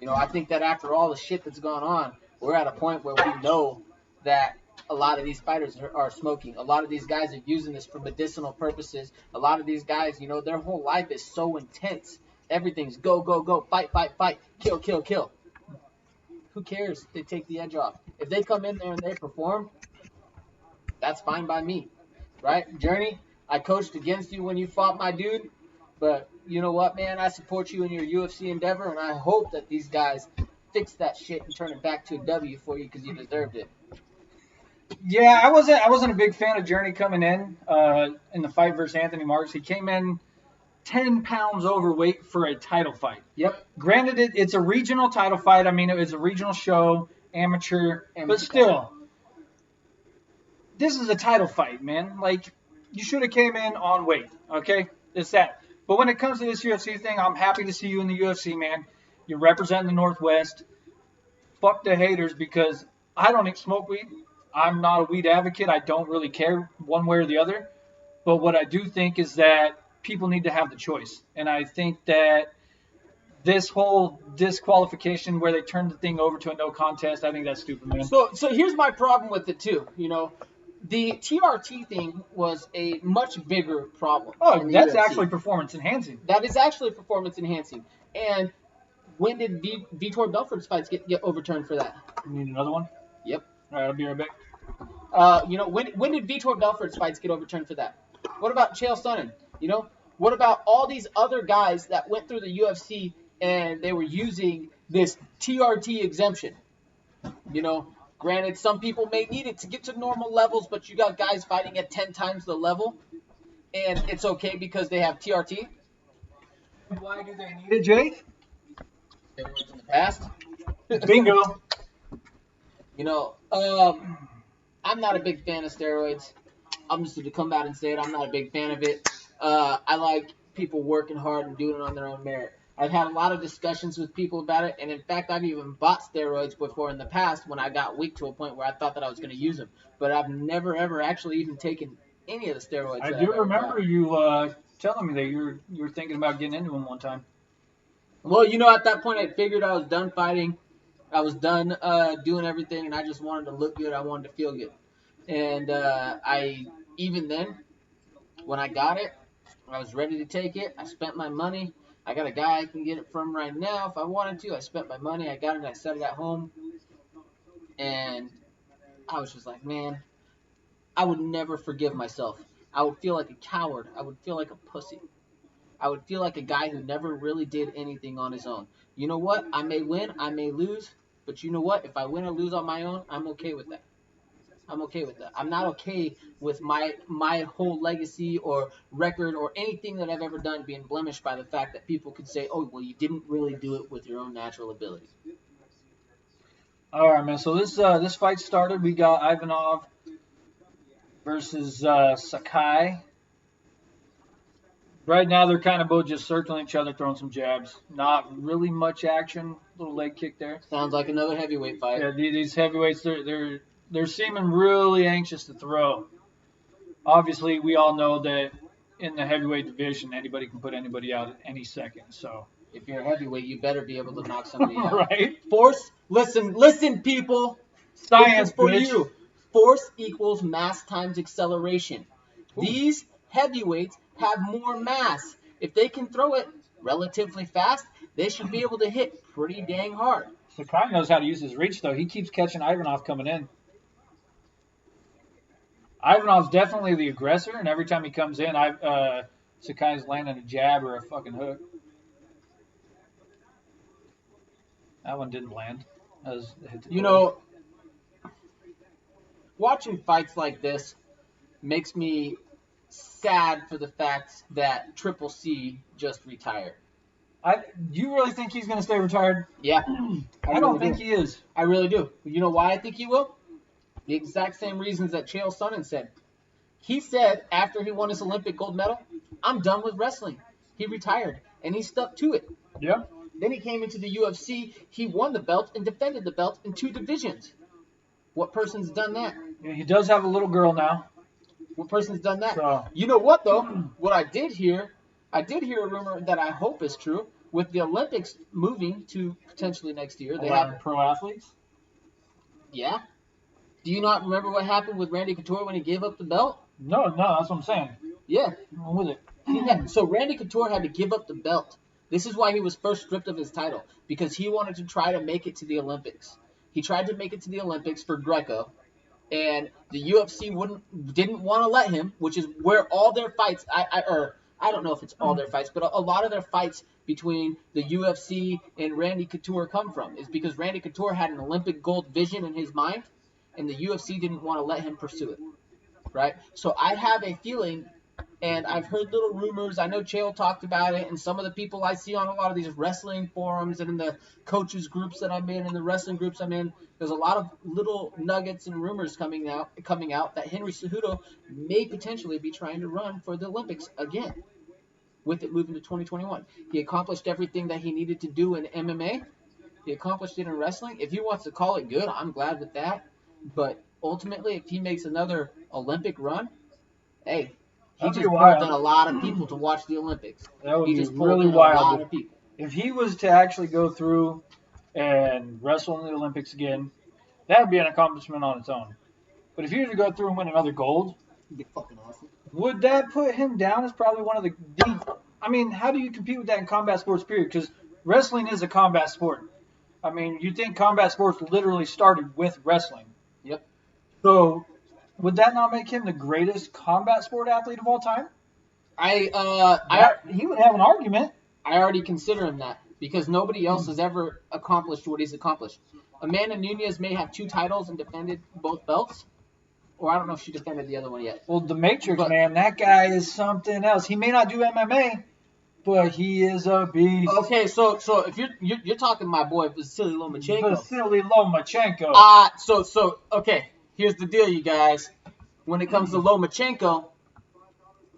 I think that after all the shit that's gone on, we're at a point where we know that a lot of these fighters are smoking. A lot of these guys are using this for medicinal purposes. A lot of these guys, their whole life is so intense. Everything's go, go, go, fight, fight, fight, kill, kill, kill. Who cares if they take the edge off? If they come in there and they perform, that's fine by me, right? Journey, I coached against you when you fought my dude, but you know what, man? I support you in your UFC endeavor, and I hope that these guys fix that shit and turn it back to a W for you because you deserved it. Yeah, I wasn't a big fan of Journey coming in the fight versus Anthony Marks. He came in 10 pounds overweight for a title fight. Yep. Granted, it's a regional title fight. I mean, it was a regional show, amateur but still, this is a title fight, man. Like, you should have came in on weight, okay? It's that. But when it comes to this UFC thing, I'm happy to see you in the UFC, man. You're representing the Northwest. Fuck the haters, because I don't smoke weed. I'm not a weed advocate. I don't really care one way or the other. But what I do think is that people need to have the choice. And I think that this whole disqualification where they turned the thing over to a no contest, I think that's stupid, man. So here's my problem with it, too. The TRT thing was a much bigger problem. Oh, that's actually performance enhancing. That is actually performance enhancing. And when did Vitor Belfort's fights get overturned for that? You need another one? Yep. All right, I'll be right back. When did Vitor Belfort's fights get overturned for that? What about Chael Sonnen? What about all these other guys that went through the UFC and they were using this TRT exemption? Granted, some people may need it to get to normal levels, but you got guys fighting at 10 times the level, and it's okay because they have TRT. Why do they need it, Jake? They worked in the past. Bingo. I'm not a big fan of steroids. I'm just going to come out and say it. I'm not a big fan of it. I like people working hard and doing it on their own merit. I've had a lot of discussions with people about it, and in fact, I've even bought steroids before in the past when I got weak to a point where I thought that I was going to use them. But I've never, ever actually even taken any of the steroids. I do remember you telling me that you were thinking about getting into them one time. Well, at that point, I figured I was done fighting. I was done doing everything, and I just wanted to look good. I wanted to feel good. And even then, when I got it, I was ready to take it. I spent my money. I got a guy I can get it from right now if I wanted to. I spent my money. I got it. I set it at home. And I was just like, man, I would never forgive myself. I would feel like a coward. I would feel like a pussy. I would feel like a guy who never really did anything on his own. You know what? I may win. I may lose. But you know what? If I win or lose on my own, I'm okay with that. I'm okay with that. I'm not okay with my whole legacy or record or anything that I've ever done being blemished by the fact that people could say, oh, well, you didn't really do it with your own natural ability. All right, man. So this fight started. We got Ivanov versus Sakai. Right now, they're kind of both just circling each other, throwing some jabs. Not really much action. Little leg kick there. Sounds like another heavyweight fight. Yeah, these heavyweights, they're seeming really anxious to throw. Obviously, we all know that in the heavyweight division, anybody can put anybody out at any second. So if you're a heavyweight, you better be able to knock somebody out. Right? Force. Listen, people. Science for bitch. you. Force equals mass times acceleration. Ooh. These heavyweights have more mass. If they can throw it relatively fast, they should be able to hit pretty dang hard. Sakai knows how to use his reach, though. He keeps catching Ivanov coming in. Ivanov's definitely the aggressor, and every time he comes in, Sakai's landing a jab or a fucking hook. That one didn't land. Watching fights like this makes me sad for the fact that Triple C just retired. You really think he's going to stay retired? Yeah. I don't think he is. I really do. You know why I think he will? The exact same reasons that Chael Sonnen said. He said after he won his Olympic gold medal, I'm done with wrestling. He retired, and he stuck to it. Yeah. Then he came into the UFC. He won the belt and defended the belt in 2 divisions. What person's done that? Yeah, he does have a little girl now. What person's done that? So. You know what, though? What I did hear a rumor that I hope is true. With the Olympics moving to potentially next year, they have pro athletes. Yeah. Do you not remember what happened with Randy Couture when he gave up the belt? No, that's what I'm saying. Yeah. I'm with it. So Randy Couture had to give up the belt. This is why he was first stripped of his title, because he wanted to try to make it to the Olympics. He tried to make it to the Olympics for Greco, and the UFC didn't want to let him, which is where all their fights, I don't know if it's all their fights, but a lot of their fights between the UFC and Randy Couture come from, is because Randy Couture had an Olympic gold vision in his mind, and the UFC didn't want to let him pursue it, right? So I have a feeling, and I've heard little rumors, I know Chael talked about it, and some of the people I see on a lot of these wrestling forums and in the coaches groups that I'm in and the wrestling groups I'm in, there's a lot of little nuggets and rumors coming out that Henry Cejudo may potentially be trying to run for the Olympics again, with it moving to 2021. He accomplished everything that he needed to do in MMA. He accomplished it in wrestling. If he wants to call it good, I'm glad with that. But ultimately, if he makes another Olympic run, hey, he just pulled in a lot of people to watch the Olympics. That would be really wild. A lot of people. If he was to actually go through and wrestle in the Olympics again, that would be an accomplishment on its own. But if he were to go through and win another gold, it'd be fucking awesome. Would that put him down as probably one of the I mean, how do you compete with that in combat sports, period? Because wrestling is a combat sport. I mean, you think combat sports literally started with wrestling. Yep. So, would that not make him the greatest combat sport athlete of all time? He would have an argument. I already consider him that, because nobody else has ever accomplished what he's accomplished. Amanda Nunes may have 2 titles and defended both belts. Or I don't know if she defended the other one yet. Well, the Matrix, man, that guy is something else. He may not do MMA, but he is a beast. Okay, so if you're talking my boy Vasily Lomachenko. Vasily Lomachenko. Okay, here's the deal, you guys. When it comes to Lomachenko,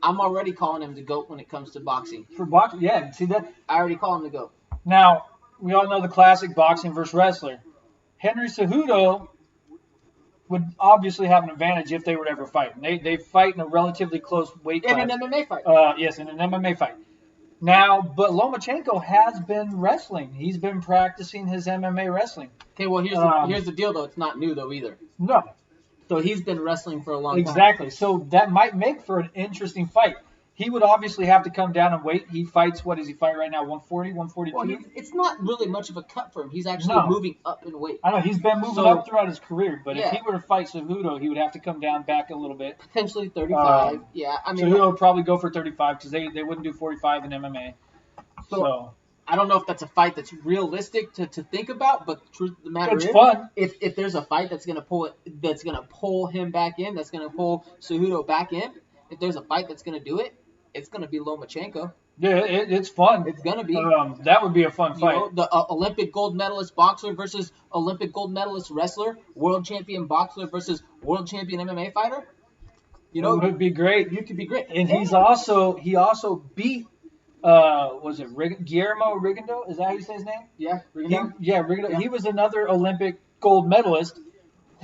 I'm already calling him the GOAT when it comes to boxing. For boxing, yeah, see that? I already call him the GOAT. Now, we all know the classic boxing versus wrestler. Henry Cejudo would obviously have an advantage if they were to ever fight. They fight in a relatively close weight class. In an MMA fight. Yes, in an MMA fight. Now, but Lomachenko has been wrestling. He's been practicing his MMA wrestling. Okay, well, here's the deal, though. It's not new, though, either. No. So he's been wrestling for a long time. Exactly. So that might make for an interesting fight. he would obviously have to come down and weight. He fights, what does he fight right now, 140, 142? Well, it's not really much of a cut for him. He's actually moving up in weight. I know, he's been moving up throughout his career, but if he were to fight Cejudo, he would have to come down back a little bit. Potentially 35, I mean, Cejudo would probably go for 35 because they wouldn't do 45 in MMA. So I don't know if that's a fight that's realistic to think about, but the truth of the matter is, fun. If there's a fight that's gonna pull him back in, that's gonna pull Cejudo back in, if there's a fight that's gonna do it, it's going to be Lomachenko. Yeah, it's fun. It's going to be. That would be a fun fight. You know, the Olympic gold medalist boxer versus Olympic gold medalist wrestler, world champion boxer versus world champion MMA fighter. You know, it would be great. You could be great. And he also beat, was it Guillermo Rigondeaux? Is that how you say his name? Yeah, Rigondeaux. Rigondeaux. Yeah. He was another Olympic gold medalist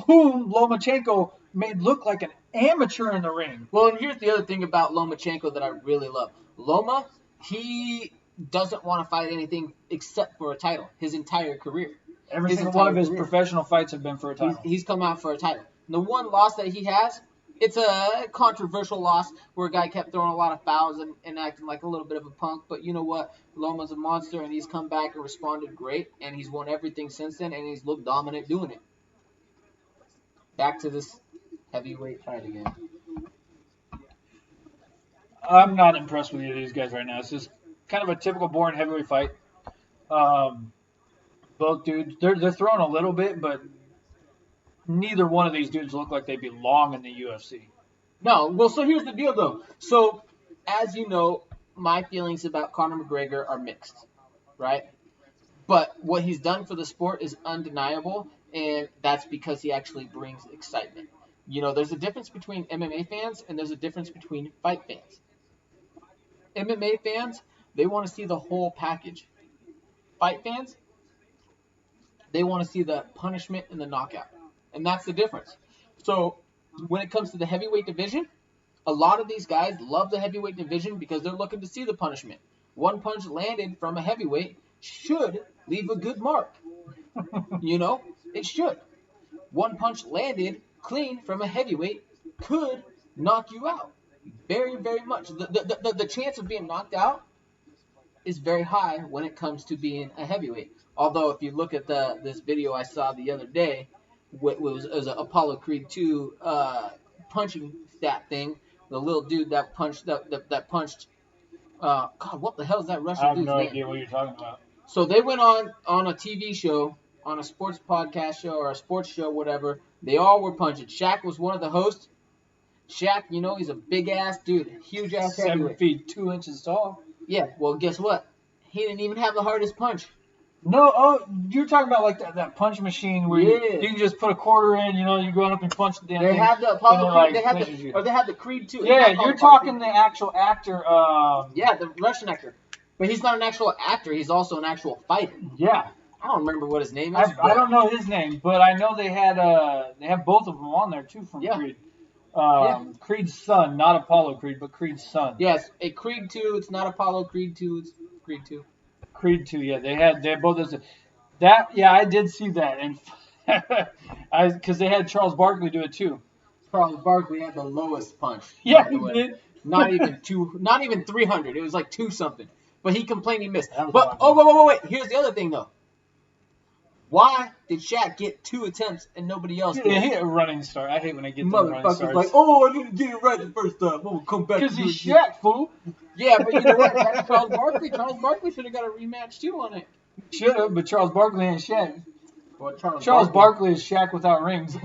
whom Lomachenko made look like an amateur in the ring. Well, and here's the other thing about Lomachenko that I really love. Loma, he doesn't want to fight anything except for a title his entire career. Every single one of his professional fights have been for a title. He's come out for a title. The one loss that he has, it's a controversial loss where a guy kept throwing a lot of fouls and acting like a little bit of a punk. But you know what? Loma's a monster, and he's come back and responded great, and he's won everything since then, and he's looked dominant doing it. Back to this heavyweight fight again. I'm not impressed with either of these guys right now. It's just kind of a typical boring heavyweight fight. Both dudes, they're throwing a little bit, but neither one of these dudes look like they belong in the UFC. No, well, so here's the deal, though. So, as you know, my feelings about Conor McGregor are mixed, right? But what he's done for the sport is undeniable, and that's because he actually brings excitement. You know, there's a difference between MMA fans and there's a difference between fight fans. MMA fans, they want to see the whole package. Fight fans, they want to see the punishment and the knockout. And that's the difference. So, when it comes to the heavyweight division, a lot of these guys love the heavyweight division because they're looking to see the punishment. One punch landed from a heavyweight should leave a good mark. You know, it should. One punch landed clean from a heavyweight could knock you out. Very, very much. The chance of being knocked out is very high when it comes to being a heavyweight. Although, if you look at this video I saw the other day, it was an Apollo Creed 2 punching stat thing. The little dude that punched God, what the hell is that Russian dude's name? I have no idea what you're talking about. So they went on a TV show, on a sports podcast show or a sports show, whatever. They all were punching. Shaq was one of the hosts. Shaq, you know, he's a big-ass dude, huge-ass heavyweight. 7 feet 2 inches tall. Yeah, well, guess what? He didn't even have the hardest punch. No, you're talking about like that punch machine where you can just put a quarter in, you know, you go up and punch the damn thing. They have the Apollo Creed, they have the Creed too. Yeah, you're talking the actual actor. Yeah, the Russian actor. But he's not an actual actor, he's also an actual fighter. Yeah. I don't remember what his name is. I don't know his name, but I know they have both of them on there too from Creed. Creed's son, not Apollo Creed, but Creed's son. Yes, a Creed 2, it's not Apollo Creed 2, it's Creed 2. Creed 2, yeah, they had both of that. Yeah, I did see that, and because they had Charles Barkley do it too. Charles Barkley had the lowest punch. Yeah, he did. Not even 300. It was like 2 something. But he complained he missed. But wait. Here's the other thing though. Why did Shaq get 2 attempts and nobody else did? Yeah, he had a running start. I hate when I get the running starts. Like, I didn't get it right the first time. I'm gonna come back. Because he's Shaq, fool. Yeah, but you know what? That's Charles Barkley should have got a rematch too on it. Should have, but Charles Barkley ain't Shaq. Well, Charles Barkley is Shaq without rings.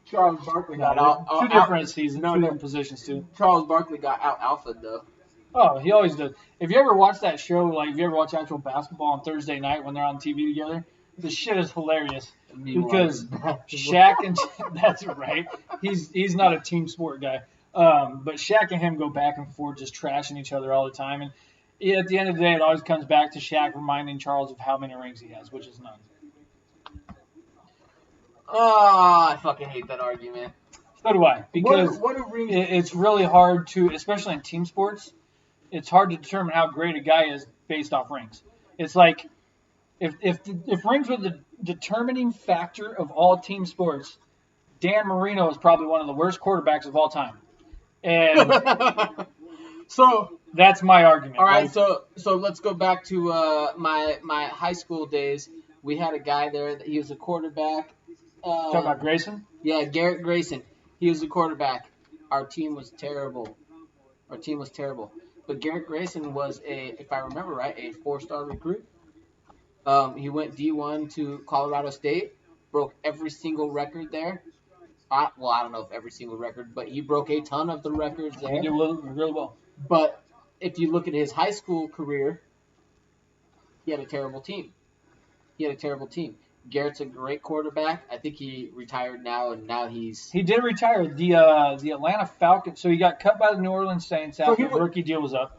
Charles Barkley got two different seasons, two different positions too. Charles Barkley got out alpha though. Oh, he always does. If you ever watch that show, like if you ever watch actual basketball on Thursday night when they're on TV together, the shit is hilarious. Because Shaq and that's right. He's not a team sport guy. But Shaq and him go back and forth just trashing each other all the time. And at the end of the day, it always comes back to Shaq reminding Charles of how many rings he has, which is none. Oh, I fucking hate that argument. So do I. Because it's really hard to, especially in team sports, it's hard to determine how great a guy is based off rings. It's like if rings were the determining factor of all team sports, Dan Marino is probably one of the worst quarterbacks of all time. And so that's my argument. All right, so let's go back to my high school days. We had a guy there that he was a quarterback. Talking about Grayson? Yeah, Garrett Grayson. He was a quarterback. Our team was terrible. But Garrett Grayson was if I remember right, a 4-star recruit. He went D1 to Colorado State, broke every single record there. I don't know if every single record, but he broke a ton of the records there. He did really well. But if you look at his high school career, he had a terrible team. Garrett's a great quarterback. I think he retired now, and now he did retire. The Atlanta Falcons. So he got cut by the New Orleans Saints after the rookie deal was up.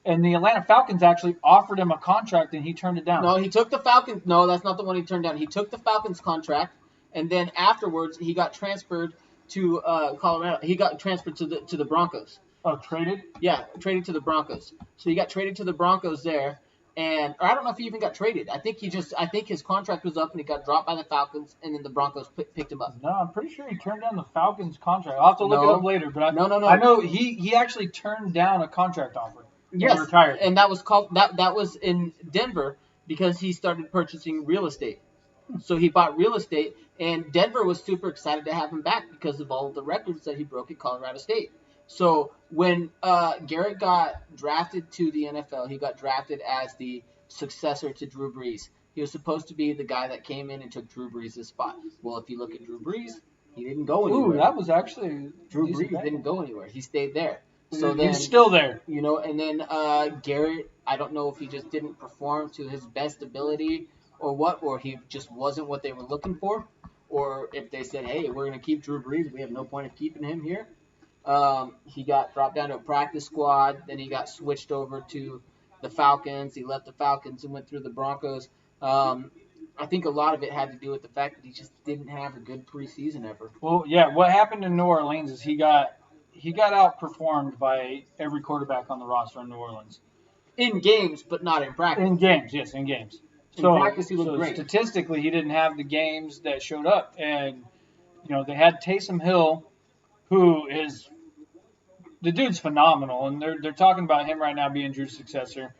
And the Atlanta Falcons actually offered him a contract, and he turned it down. No, he took the Falcons. No, that's not the one he turned down. He took the Falcons contract, and then afterwards he got transferred to Colorado. He got transferred to the Broncos. Oh, traded? Yeah, traded to the Broncos. So he got traded to the Broncos there, or I don't know if he even got traded. I think his contract was up and he got dropped by the Falcons, and then the Broncos picked him up. No, I'm pretty sure he turned down the Falcons contract. I'll have to look it up later, but no. I know he actually turned down a contract offer. Yes, retired. And that was that was in Denver because he started purchasing real estate. So he bought real estate, and Denver was super excited to have him back because of all of the records that he broke at Colorado State. So when Garrett got drafted to the NFL, he got drafted as the successor to Drew Brees. He was supposed to be the guy that came in and took Drew Brees' spot. Well, if you look at Drew Brees, he didn't go anywhere. Ooh, that was actually Drew Brees didn't go anywhere. He stayed there. So he's still there. And then Garrett, I don't know if he just didn't perform to his best ability or what, or he just wasn't what they were looking for, or if they said, hey, we're going to keep Drew Brees, we have no point of keeping him here. He got dropped down to a practice squad, then he got switched over to the Falcons. He left the Falcons and went through the Broncos. I think a lot of it had to do with the fact that he just didn't have a good preseason ever. Well, yeah, what happened in New Orleans is he got outperformed by every quarterback on the roster in New Orleans. In games, but not in practice. In games, yes, in games. In practice, he looked great. Statistically, he didn't have the games that showed up. And, they had Taysom Hill, who is – the dude's phenomenal. And they're talking about him right now being Drew's successor.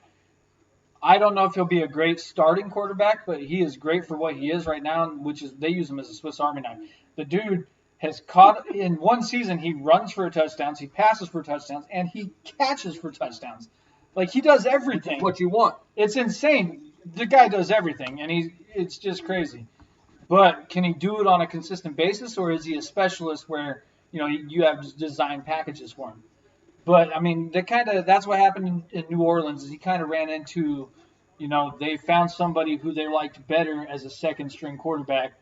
I don't know if he'll be a great starting quarterback, but he is great for what he is right now, which is they use him as a Swiss Army knife. The dude – has caught in one season, he runs for touchdowns, he passes for touchdowns, and he catches for touchdowns. Like, he does everything. What you want. It's insane. The guy does everything, and it's just crazy. But can he do it on a consistent basis, or is he a specialist where, you have design packages for him? But, I mean, that's what happened in New Orleans is he kind of ran into, they found somebody who they liked better as a second-string quarterback,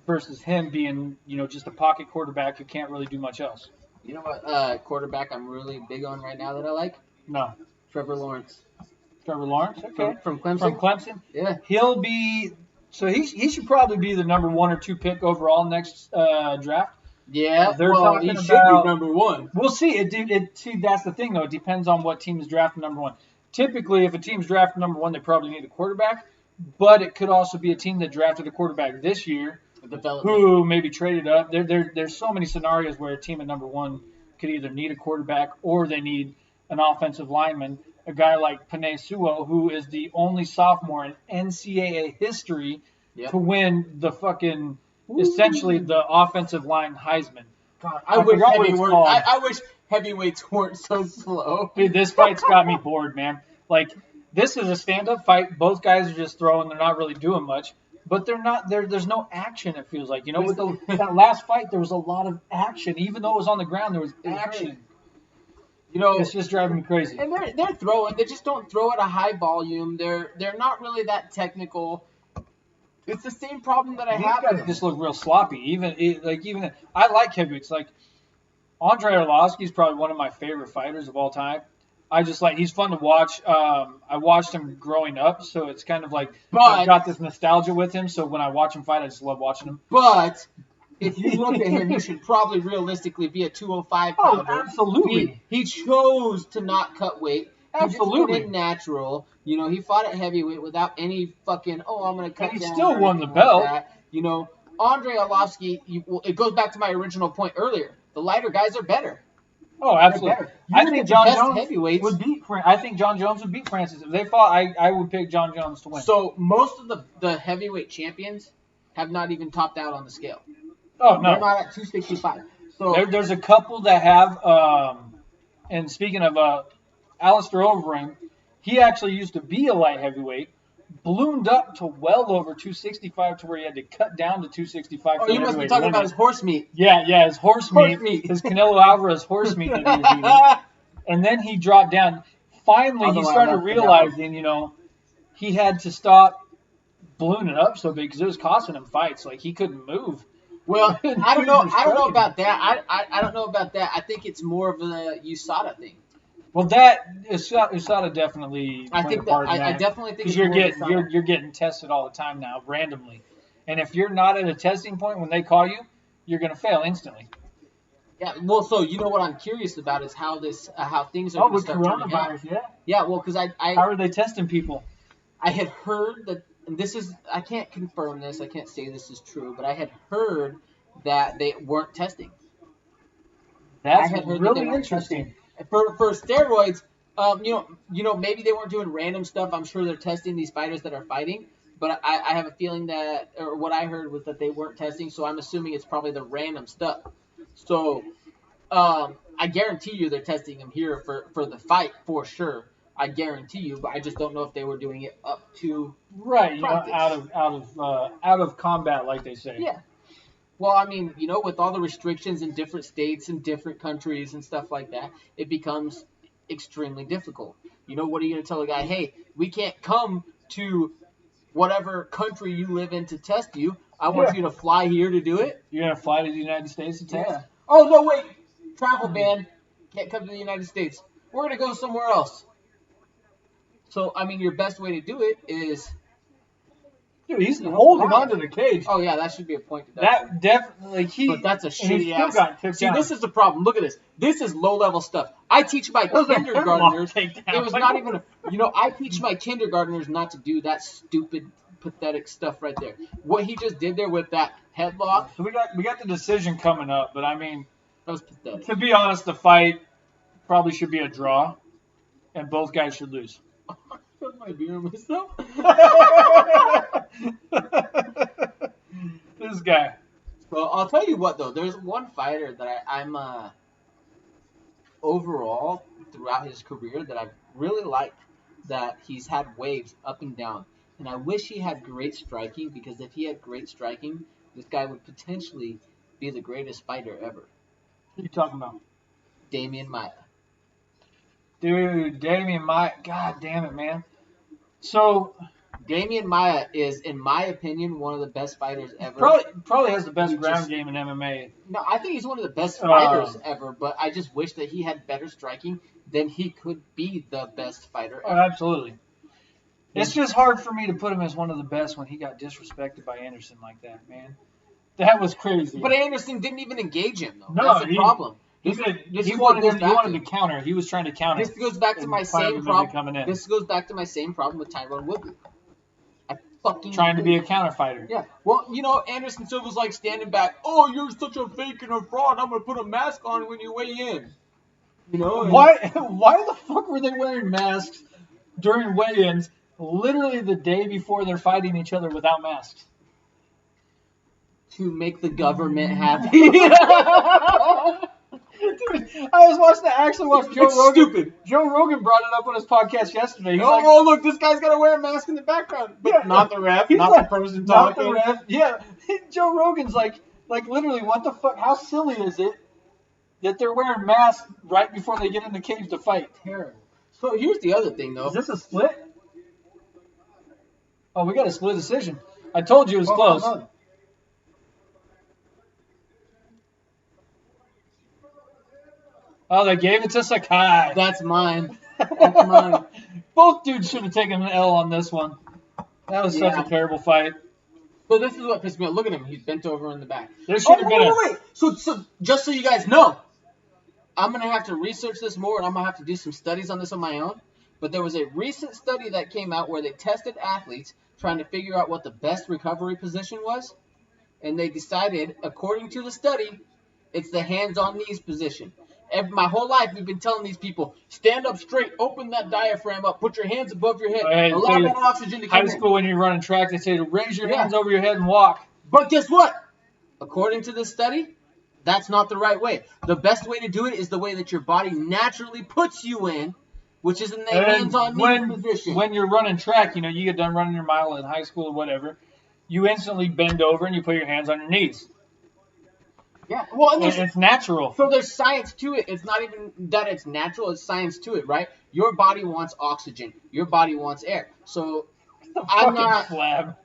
versus him being, just a pocket quarterback who can't really do much else. You know what quarterback I'm really big on right now that I like? No. Trevor Lawrence. Trevor Lawrence? Okay. From Clemson? From Clemson? Yeah. He'll be – so he should probably be the number 1 or 2 pick overall next draft. Yeah, he should be number 1. We'll see. See, that's the thing, though. It depends on what team is drafting number 1. Typically, if a team's drafting number 1, they probably need a quarterback. But it could also be a team that drafted a quarterback this year who maybe traded up. There's so many scenarios where a team at number 1 could either need a quarterback or they need an offensive lineman. A guy like Penei Sewell, who is the only sophomore in NCAA history to win the fucking essentially the offensive line Heisman. God, I wish heavyweights weren't so slow. Dude, this fight's got me bored, man. Like, this is a stand-up fight. Both guys are just throwing. They're not really doing much. But they're not. There's no action, it feels like. With that last fight, there was a lot of action. Even though it was on the ground, there was action. It's just driving me crazy. And they're throwing. They just don't throw at a high volume. They're not really that technical. It's the same problem that I have. These guys just look real sloppy. Even I like heavyweights. Like Andre Arlovsky is probably one of my favorite fighters of all time. I just he's fun to watch. I watched him growing up, so it's kind of like I've got this nostalgia with him. So when I watch him fight, I just love watching him. But if you look at him, you should probably realistically be a 205 pounder. Oh, absolutely. He chose to not cut weight. Absolutely. He just went natural. He fought at heavyweight without any fucking, I'm going to cut down. He still won the belt. Like Andre Arlovsky, it goes back to my original point earlier. The lighter guys are better. Oh, absolutely. I think John Jones heavyweights would beat. I think John Jones would beat Francis if they fought. I would pick John Jones to win. So most of the heavyweight champions have not even topped out on the scale. Oh no, they're not at 265. So there's a couple that have. And speaking of Alistair Overeem, he actually used to be a light heavyweight. Ballooned up to well over 265 to where he had to cut down to 265. Oh, you must be talking about his horse meat. Yeah, his horse meat. His Canelo Alvarez horse meat that he was eating. And then he dropped down. Finally, he started realizing, he had to stop ballooning up so big because it was costing him fights. Like, he couldn't move. Well, I don't know about that. I don't know about that. I think it's more of a USADA thing. Well, that USADA definitely. I think that I definitely think because you're getting tested all the time now, randomly, and if you're not at a testing point when they call you, you're gonna fail instantly. Yeah. Well, so what I'm curious about is how things are going to start turning out. Yeah. Well, because how are they testing people? I had heard that, and this is I can't confirm this. I can't say this is true, but I had heard that they weren't testing. That's really interesting. For steroids, maybe they weren't doing random stuff. I'm sure they're testing these fighters that are fighting, but I have a feeling that, or what I heard was that they weren't testing, so I'm assuming it's probably the random stuff. So, I guarantee you they're testing them here for the fight for sure. I guarantee you, but I just don't know if they were doing it up to out of combat, like they say. Yeah. Well, I mean, with all the restrictions in different states and different countries and stuff like that, it becomes extremely difficult. What are you going to tell a guy? Hey, we can't come to whatever country you live in to test you. I want you to fly here to do it. You're going to fly to the United States to test? Yeah. Oh, no, wait. Travel ban. Can't come to the United States. We're going to go somewhere else. So, I mean, your best way to do it is... Dude, he's holding onto the cage. Oh, yeah, that should be a point to that. Definitely. But that's a shitty ass. See, this is the problem. Look at this. This is low-level stuff. I teach my kindergartners. It was not even I teach my kindergartners not to do that stupid, pathetic stuff right there. What he just did there with that headlock. So we got the decision coming up, but I mean, that was pathetic. To be honest, the fight probably should be a draw, and both guys should lose. Put my beer on myself. This guy. Well, I'll tell you what though. There's one fighter that I'm overall throughout his career that I've really liked. That he's had waves up and down, and I wish he had great striking because if he had great striking, this guy would potentially be the greatest fighter ever. Who are you talking about? Damian Maia. Dude, Damian Maia. God damn it, man. So, Damian Maia is, in my opinion, one of the best fighters ever. Probably has the best ground game in MMA. No, I think he's one of the best fighters ever, but I just wish that he had better striking, then he could be the best fighter ever. Oh, absolutely. It's just hard for me to put him as one of the best when he got disrespected by Anderson like that, man. That was crazy. But Anderson didn't even engage him, though. No, that's the problem. He wanted to counter. He was trying to counter. This goes back to my same problem. This goes back to my same problem with Tyrone Woodley. Trying to be a counter fighter. Yeah. Well, Anderson Silva's like standing back. Oh, you're such a fake and a fraud. I'm gonna put a mask on when you weigh in. Why the fuck were they wearing masks during weigh-ins? Literally the day before they're fighting each other without masks. To make the government happy. Dude, I actually watched Joe Rogan. Stupid. Joe Rogan brought it up on his podcast yesterday. He's look, this guy's got to wear a mask in the background. But not the ref, not the person talking. Not the ref. Yeah. Joe Rogan's like literally, what the fuck? How silly is it that they're wearing masks right before they get in the cage to fight? Terrible. So here's the other thing, though. Is this a split? Oh, we got a split decision. I told you it was close. On. Oh, they gave it to Sakai. That's mine. That's mine. Both dudes should have taken an L on this one. That was such a terrible fight. So this is what pissed me off. Look at him. He's bent over in the back. There should have been wait. So just so you guys know, I'm going to have to research this more, and I'm going to have to do some studies on this on my own. But there was a recent study that came out where they tested athletes trying to figure out what the best recovery position was. And they decided, according to the study, it's the hands-on knees position. My whole life, we've been telling these people, stand up straight, open that diaphragm up, put your hands above your head, allow that oxygen to come in. High school, when you're running track, they say to raise your hands over your head and walk. But guess what? According to this study, that's not the right way. The best way to do it is the way that your body naturally puts you in, which is in the hands-on-knee position. When you're running track, you get done running your mile in high school or whatever, you instantly bend over and you put your hands on your knees. Yeah, well, and it's natural. So there's science to it. It's not even that it's natural. It's science to it, right? Your body wants oxygen. Your body wants air. So I'm not. Flab.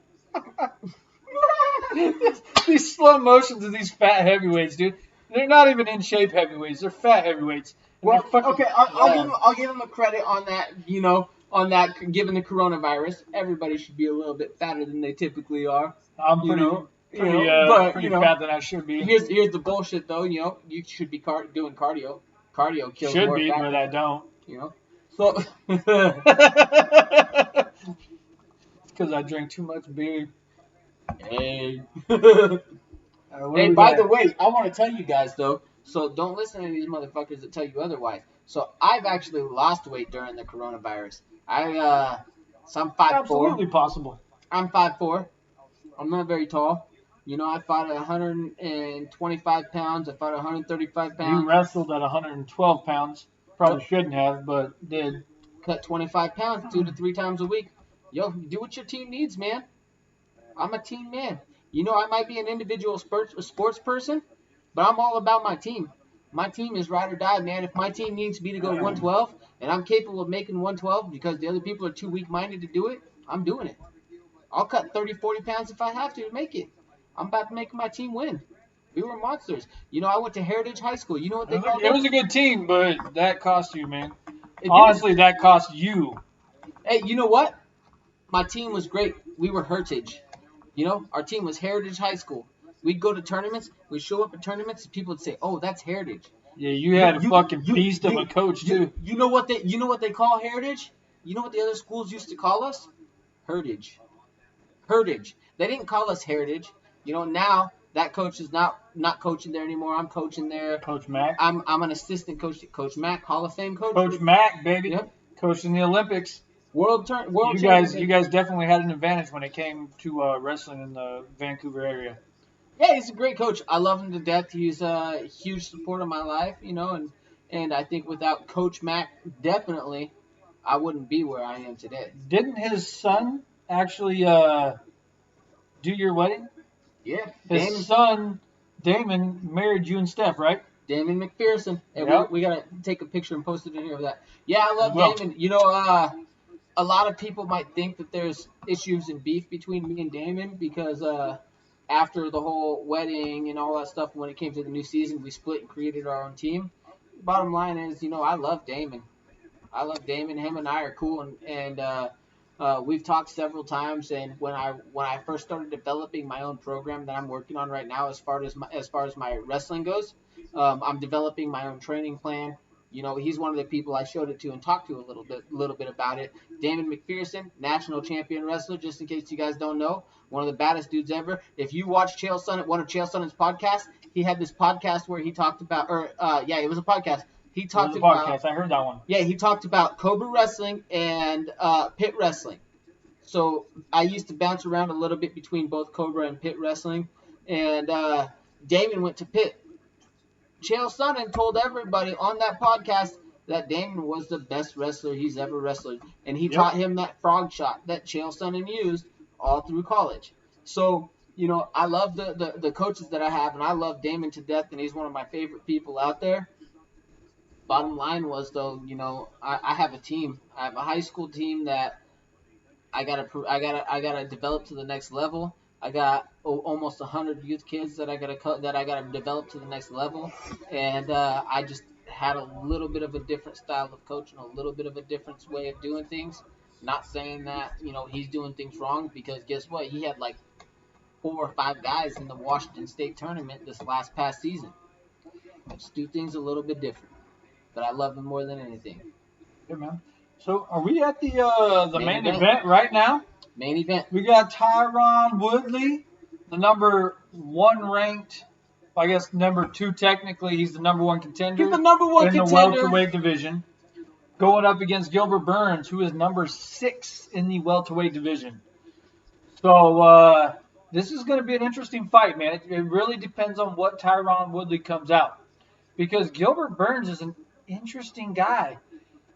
These slow motions of these fat heavyweights, dude. They're not even in shape heavyweights. They're fat heavyweights. Well, okay, I'll give them a credit on that. On that, given the coronavirus, everybody should be a little bit fatter than they typically are. I'm pretty fat than I should be. Here's the bullshit though. You should be doing cardio. Cardio kills should more be, fat. but I don't. So. Because I drink too much beer. Hey. Hey, by the way, I want to tell you guys though. So don't listen to these motherfuckers that tell you otherwise. So I've actually lost weight during the coronavirus. So I'm 5'4". Absolutely possible. I'm 5'4". I'm not very tall. I fought at 125 pounds. I fought at 135 pounds. You wrestled at 112 pounds. Probably shouldn't have, but did. Cut 25 pounds 2 to 3 times a week. Yo, do what your team needs, man. I'm a team man. I might be an individual sports person, but I'm all about my team. My team is ride or die, man. If my team needs me to go 112, and I'm capable of making 112 because the other people are too weak-minded to do it, I'm doing it. I'll cut 30, 40 pounds if I have to make it. I'm about to make my team win. We were monsters. I went to Heritage High School. You know what they call it? It was a good team, but that cost you, man. Honestly, that cost you. Hey, you know what? My team was great. We were Heritage. Our team was Heritage High School. We'd go to tournaments. We'd show up at tournaments, and people would say, "Oh, that's Heritage." Yeah, you had a fucking beast of a coach too. You know what they call Heritage? You know what the other schools used to call us? Heritage. Heritage. They didn't call us Heritage. Now that coach is not coaching there anymore. I'm coaching there. Coach Mack. I'm an assistant coach. Coach Mack, Hall of Fame coach. Coach Mack, baby. Yep. Coaching the Olympics. World. You guys definitely had an advantage when it came to wrestling in the Vancouver area. Yeah, he's a great coach. I love him to death. He's a huge support of my life, and I think without Coach Mack, definitely, I wouldn't be where I am today. Didn't his son actually do your wedding? Yeah. His son, Damon, married you and Steph, right? Damon McPherson. Hey, yep. we got to take a picture and post it in here of that. Yeah, I love Damon. A lot of people might think that there's issues and beef between me and Damon because after the whole wedding and all that stuff, when it came to the new season, we split and created our own team. Bottom line is, I love Damon. Him and I are cool, and we've talked several times. And when I first started developing my own program that I'm working on right now, as far as my wrestling goes, I'm developing my own training plan. He's one of the people I showed it to and talked to a little bit about it. Damon McPherson, national champion wrestler, just in case you guys don't know, one of the baddest dudes ever. If you watch Chael Sonnen, one of Chael Sonnen's podcasts, he had this podcast where he talked about, it was a podcast. He talked about. I heard that one. Yeah, he talked about Cobra wrestling and pit wrestling. So I used to bounce around a little bit between both Cobra and pit wrestling, and Damon went to pit. Chael Sonnen told everybody on that podcast that Damon was the best wrestler he's ever wrestled, and he taught him that frog shot that Chael Sonnen used all through college. So, I love the coaches that I have, and I love Damon to death, and he's one of my favorite people out there. Bottom line was, though, I have a team. I have a high school team that I gotta develop to the next level. I got almost 100 youth kids that I gotta develop to the next level, and I just had a little bit of a different style of coaching, a little bit of a different way of doing things. Not saying that he's doing things wrong, because guess what? He had like 4 or 5 guys in the Washington State tournament this past season. I just do things a little bit different, but I love him more than anything. Yeah, man. So are we at the main event right now? Main event. We got Tyron Woodley, the number 1 ranked I guess number 2 technically. He's the number 1 contender. He's the number 1 contender in the welterweight division, going up against Gilbert Burns, who is number 6 in the welterweight division. So this is going to be an interesting fight, man. It really depends on what Tyron Woodley comes out, because Gilbert Burns is an interesting guy.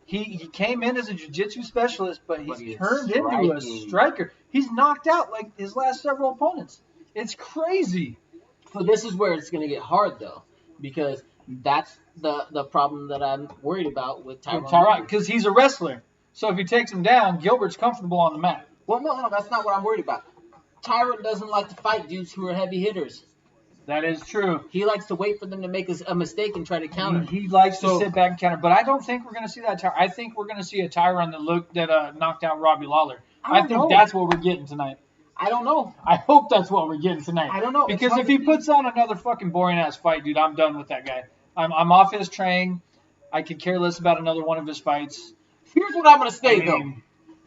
He came in as a jiu-jitsu specialist, but he's turned into a striker. He's knocked out like his last several opponents. It's crazy. So this is where it's going to get hard, though, because that's the problem that I'm worried about with Tyron. Because he's a wrestler. So if he takes him down, Gilbert's comfortable on the mat. Well, no, that's not what I'm worried about. Tyron doesn't like to fight dudes who are heavy hitters. That is true. He likes to wait for them to make a mistake and try to counter. He likes to sit back and counter. But I don't think we're going to see that Tyron. I think we're going to see a Tyron that knocked out Robbie Lawler. I think that's what we're getting tonight. I don't know. I hope that's what we're getting tonight. I don't know. Because if he puts on another fucking boring-ass fight, dude, I'm done with that guy. I'm off his train. I could care less about another one of his fights. Here's what I'm going to say, though.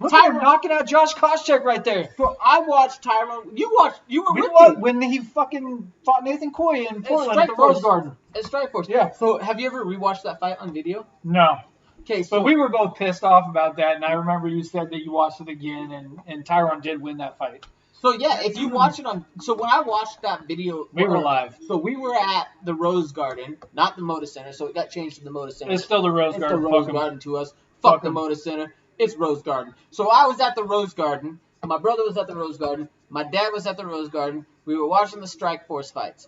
Tyron knocking out Josh Koscheck right there. So I watched Tyron. You were with me when he fucking fought Nathan Coy in Portland at the Rose Garden. At Strikeforce. Yeah. So have you ever rewatched that fight on video? No. Okay. So we were both pissed off about that, and I remember you said that you watched it again, and Tyron did win that fight. So yeah, if you watch it on, so when I watched that video, we were live. So we were at the Rose Garden, not the Moda Center. So it got changed to the Moda Center. It's still the Rose Garden. It's the Rose Garden to us. Fuck the Moda Center. It's Rose Garden. So I was at the Rose Garden. My brother was at the Rose Garden. My dad was at the Rose Garden. We were watching the Strikeforce fights.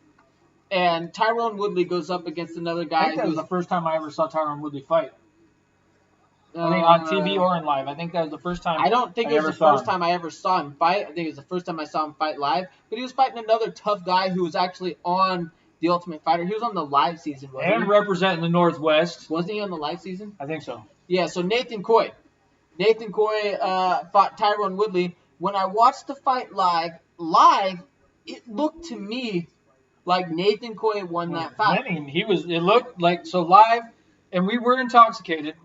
And Tyron Woodley goes up against another guy. I think that was the first time I ever saw Tyron Woodley fight. I think on TV or in live. I think that was the first time. I don't think it was the first time I ever saw him fight. I think it was the first time I saw him fight live. But he was fighting another tough guy who was actually on The Ultimate Fighter. He was on the live season. And representing the Northwest. Wasn't he on the live season? I think so. Yeah, so Nathan Coy fought Tyron Woodley. When I watched the fight live, it looked to me like Nathan Coy won that fight. I mean, it looked like, so live, and we were intoxicated.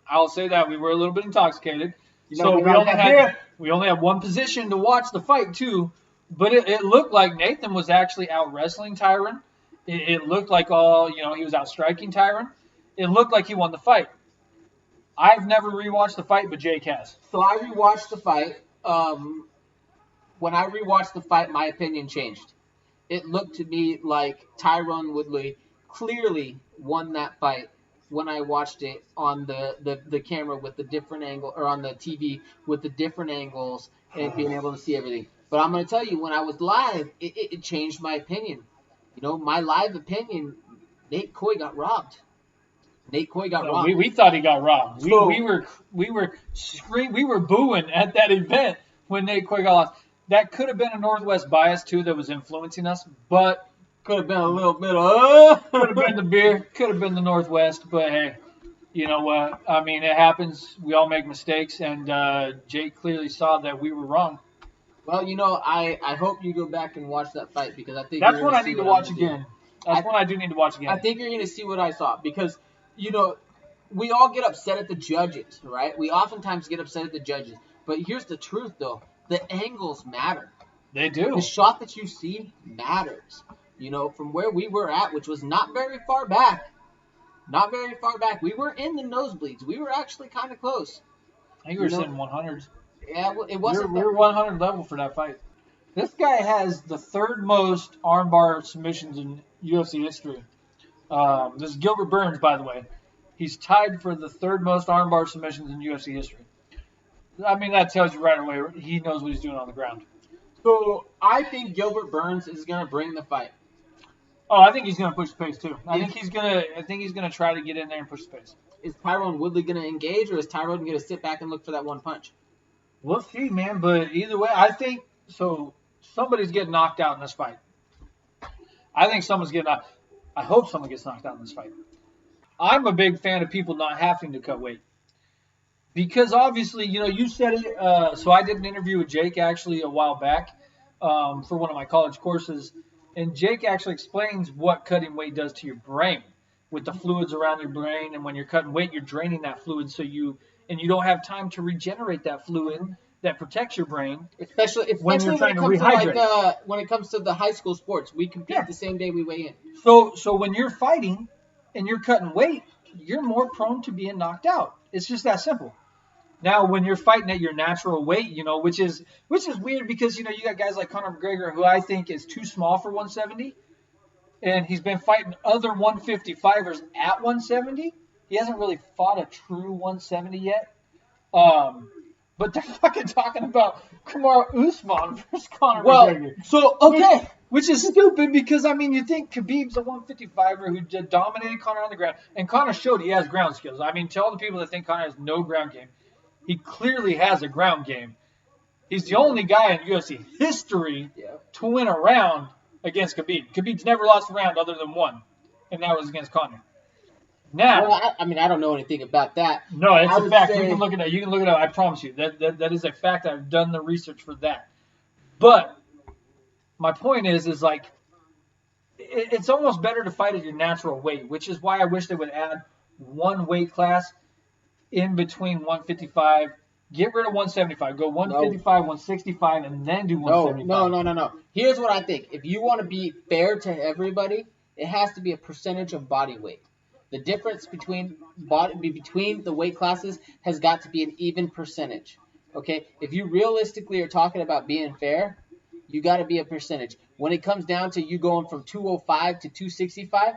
I'll say that we were a little bit intoxicated. So we only had one position to watch the fight too, but it looked like Nathan was actually out wrestling Tyron. It looked like he was out striking Tyron. It looked like he won the fight. I've never rewatched the fight, but Jake has. So I rewatched the fight. When I rewatched the fight, my opinion changed. It looked to me like Tyron Woodley clearly won that fight when I watched it on the camera with the different angle, or on the TV with the different angles and being able to see everything. But I'm going to tell you, when I was live, it changed my opinion. My live opinion, Nate Coy got robbed. We thought he got robbed. We were booing at that event when Nate Coy got lost. That could have been a Northwest bias too that was influencing us, but could have been a little bit of could have been the beer, could have been the Northwest. But hey, you know what? I mean, it happens. We all make mistakes, and Jake clearly saw that we were wrong. Well, I hope you go back and watch that fight, because I think that's what I need to watch again. That's what I do need to watch again. I think you're going to see what I saw, because we all get upset at the judges, right? We oftentimes get upset at the judges. But here's the truth, though. The angles matter. They do. The shot that you see matters. From where we were at, which was not very far back. Not very far back. We were in the nosebleeds. We were actually kind of close. I think we were sitting 100s. Yeah, it wasn't. We were 100 level for that fight. This guy has the third most armbar submissions in UFC history. This is Gilbert Burns, by the way. He's tied for the third most armbar submissions in UFC history. I mean, that tells you right away he knows what he's doing on the ground. So I think Gilbert Burns is going to bring the fight. Oh, I think he's going to push the pace too. I think he's going to try to get in there and push the pace. Is Tyron Woodley going to engage, or is Tyron going to sit back and look for that one punch? We'll see, man. But either way, I think so. Somebody's getting knocked out in this fight. I think someone's getting knocked. I hope someone gets knocked out in this fight. I'm a big fan of people not having to cut weight. Because obviously, you said it. So I did an interview with Jake actually a while back for one of my college courses. And Jake actually explains what cutting weight does to your brain with the fluids around your brain. And when you're cutting weight, you're draining that fluid. And you don't have time to regenerate that fluid that protects your brain. Especially when you're trying when it to comes rehydrate. to when it comes to the high school sports, we compete the same day we weigh in. So when you're fighting and you're cutting weight, you're more prone to being knocked out. It's just that simple. Now, when you're fighting at your natural weight, you know, which is weird because, you know, you got guys like Conor McGregor, who I think is too small for 170, and he's been fighting other 155ers at 170. He hasn't really fought a true 170 yet. But they're fucking talking about Kamaru Usman versus Conor McGregor. So, okay. Which is stupid because, I mean, you think Khabib's a 155er who dominated Conor on the ground, and Conor showed he has ground skills. I mean, to all the people that think Conor has no ground game, he clearly has a ground game. He's the only guy in UFC history to win a round against Khabib. Khabib's never lost a round other than one, and that was against Conor. Now, well, I mean, I don't know anything about that. No, it's a fact. You can look it up. You can look it up. I promise you. That is a fact. I've done the research for that. But my point is like, it's almost better to fight at your natural weight, which is why I wish they would add one weight class in between 155. Get rid of 175. Go 155, 165, and then do 175. No. Here's what I think. If you want to be fair to everybody, it has to be a percentage of body weight. The difference between the weight classes has got to be an even percentage. Okay? If you realistically are talking about being fair, you got to be a percentage. When it comes down to you going from 205 to 265,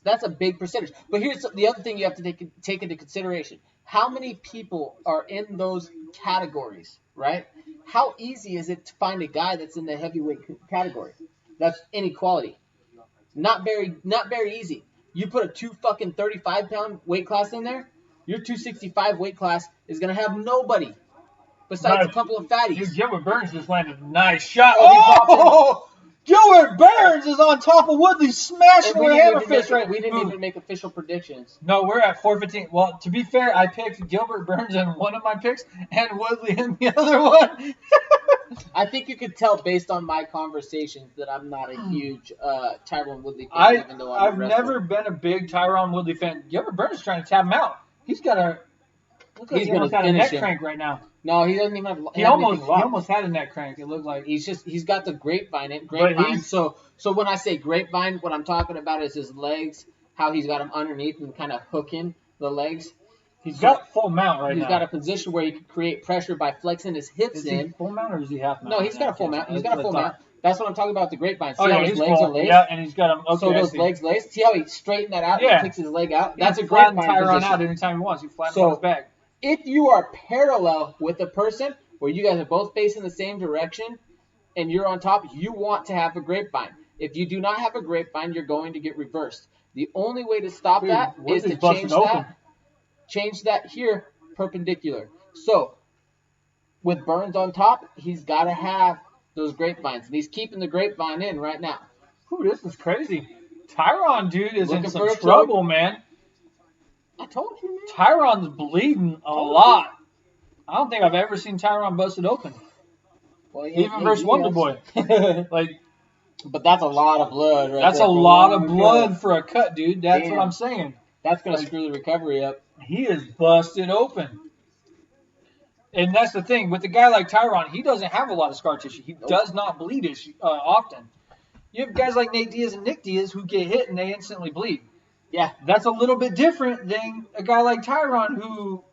that's a big percentage. But here's the other thing you have to take into consideration. How many people are in those categories, right? How easy is it to find a guy that's in the heavyweight category? That's inequality. Not very easy. You put a 235-pound weight class in there, your 265 weight class is going to have nobody besides a couple of fatties. Dude, Gilbert Burns just landed a nice shot. Oh! Gilbert Burns is on top of Woodley, smashing with a hammer fist right. We didn't even make official predictions. No, we're at 415. Well, to be fair, I picked Gilbert Burns in one of my picks and Woodley in the other one. I think you could tell based on my conversations that I'm not a huge Tyron Woodley fan, even though I've never been a big Tyron Woodley fan. Gilbert Burns is trying to tap him out. He's got a he's going to a neck crank right now. No, he doesn't even have. He almost had a neck crank. It looked like he's got the grapevine. So when I say grapevine, what I'm talking about is his legs. How he's got them underneath and kind of hooking the legs. He's got full mount right now. He's got a position where he can create pressure by flexing his hips in. Is he full mount or is he half mount? No, he's got a full mount. He's got a full mount. That's what I'm talking about, the grapevine. See how his legs are laced? Yeah, and he's got them. Okay, so those legs laced. See how he straightened that out and kicks his leg out? That's a grapevine position. Out anytime he wants. He flattens on his back. If you are parallel with a person where you guys are both facing the same direction and you're on top, you want to have a grapevine. If you do not have a grapevine, you're going to get reversed. The only way to stop that is to change that here perpendicular. So with Burns on top, he's got to have those grapevines, and he's keeping the grapevine in right now. Ooh, this is crazy. Tyron, dude, is in some trouble, man. I told you, man. Tyron's bleeding a lot. I don't think I've ever seen Tyron busted open. Well, even versus Wonder Boy. But that's a lot of blood, right? That's a lot of blood for a cut, dude. That's what I'm saying. That's going to screw the recovery up. He is busted open. And that's the thing. With a guy like Tyron, he doesn't have a lot of scar tissue. He does not bleed often. You have guys like Nate Diaz and Nick Diaz who get hit and they instantly bleed. Yeah. That's a little bit different than a guy like Tyron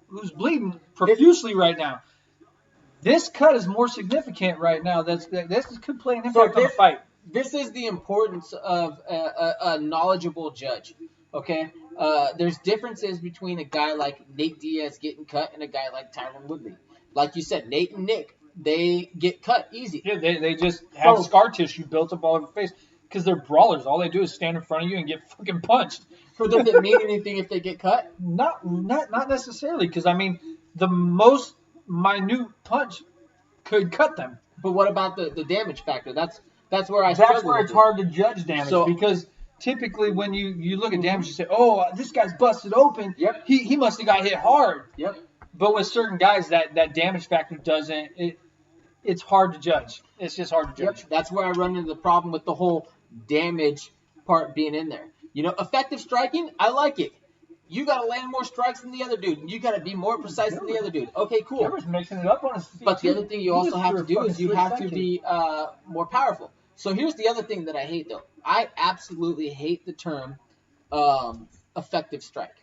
who's bleeding profusely right now. This cut is more significant right now. This could play an impact on the fight. This is the importance of a knowledgeable judge, okay? There's differences between a guy like Nate Diaz getting cut and a guy like Tyron Woodley. Like you said, Nate and Nick, they get cut easy. Yeah, they just have scar tissue built up all over their face because they're brawlers. All they do is stand in front of you and get fucking punched. So does it mean anything if they get cut? Not necessarily, because, I mean, the most minute punch could cut them. But what about the damage factor? That's where That's where it's hard to judge damage because typically when you look at damage, you say, oh, this guy's busted open. Yep. He must have got hit hard. Yep. But with certain guys, that damage factor doesn't. It's hard to judge. It's just hard to judge. Yep. That's where I run into the problem with the whole damage part being in there. You know, effective striking, I like it. You got to land more strikes than the other dude. You got to be more precise than the other dude. Okay, cool. Gilbert's mixing it up on his feet. But the other thing you also have to do is you have to be more powerful. So here's the other thing that I hate, though. I absolutely hate the term effective strike.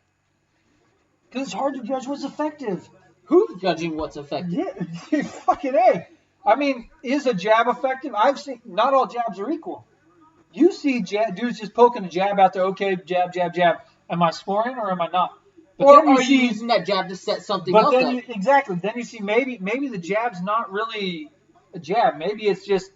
Because it's hard to judge what's effective. Who's judging what's effective? Yeah, fucking A. I mean, is a jab effective? I've seen not all jabs are equal. You see dudes just poking a jab out there. Okay, jab, jab, jab. Am I scoring or am I not? But or are you using that jab to set something else up? Exactly. Then you see maybe the jab's not really a jab. Maybe it's just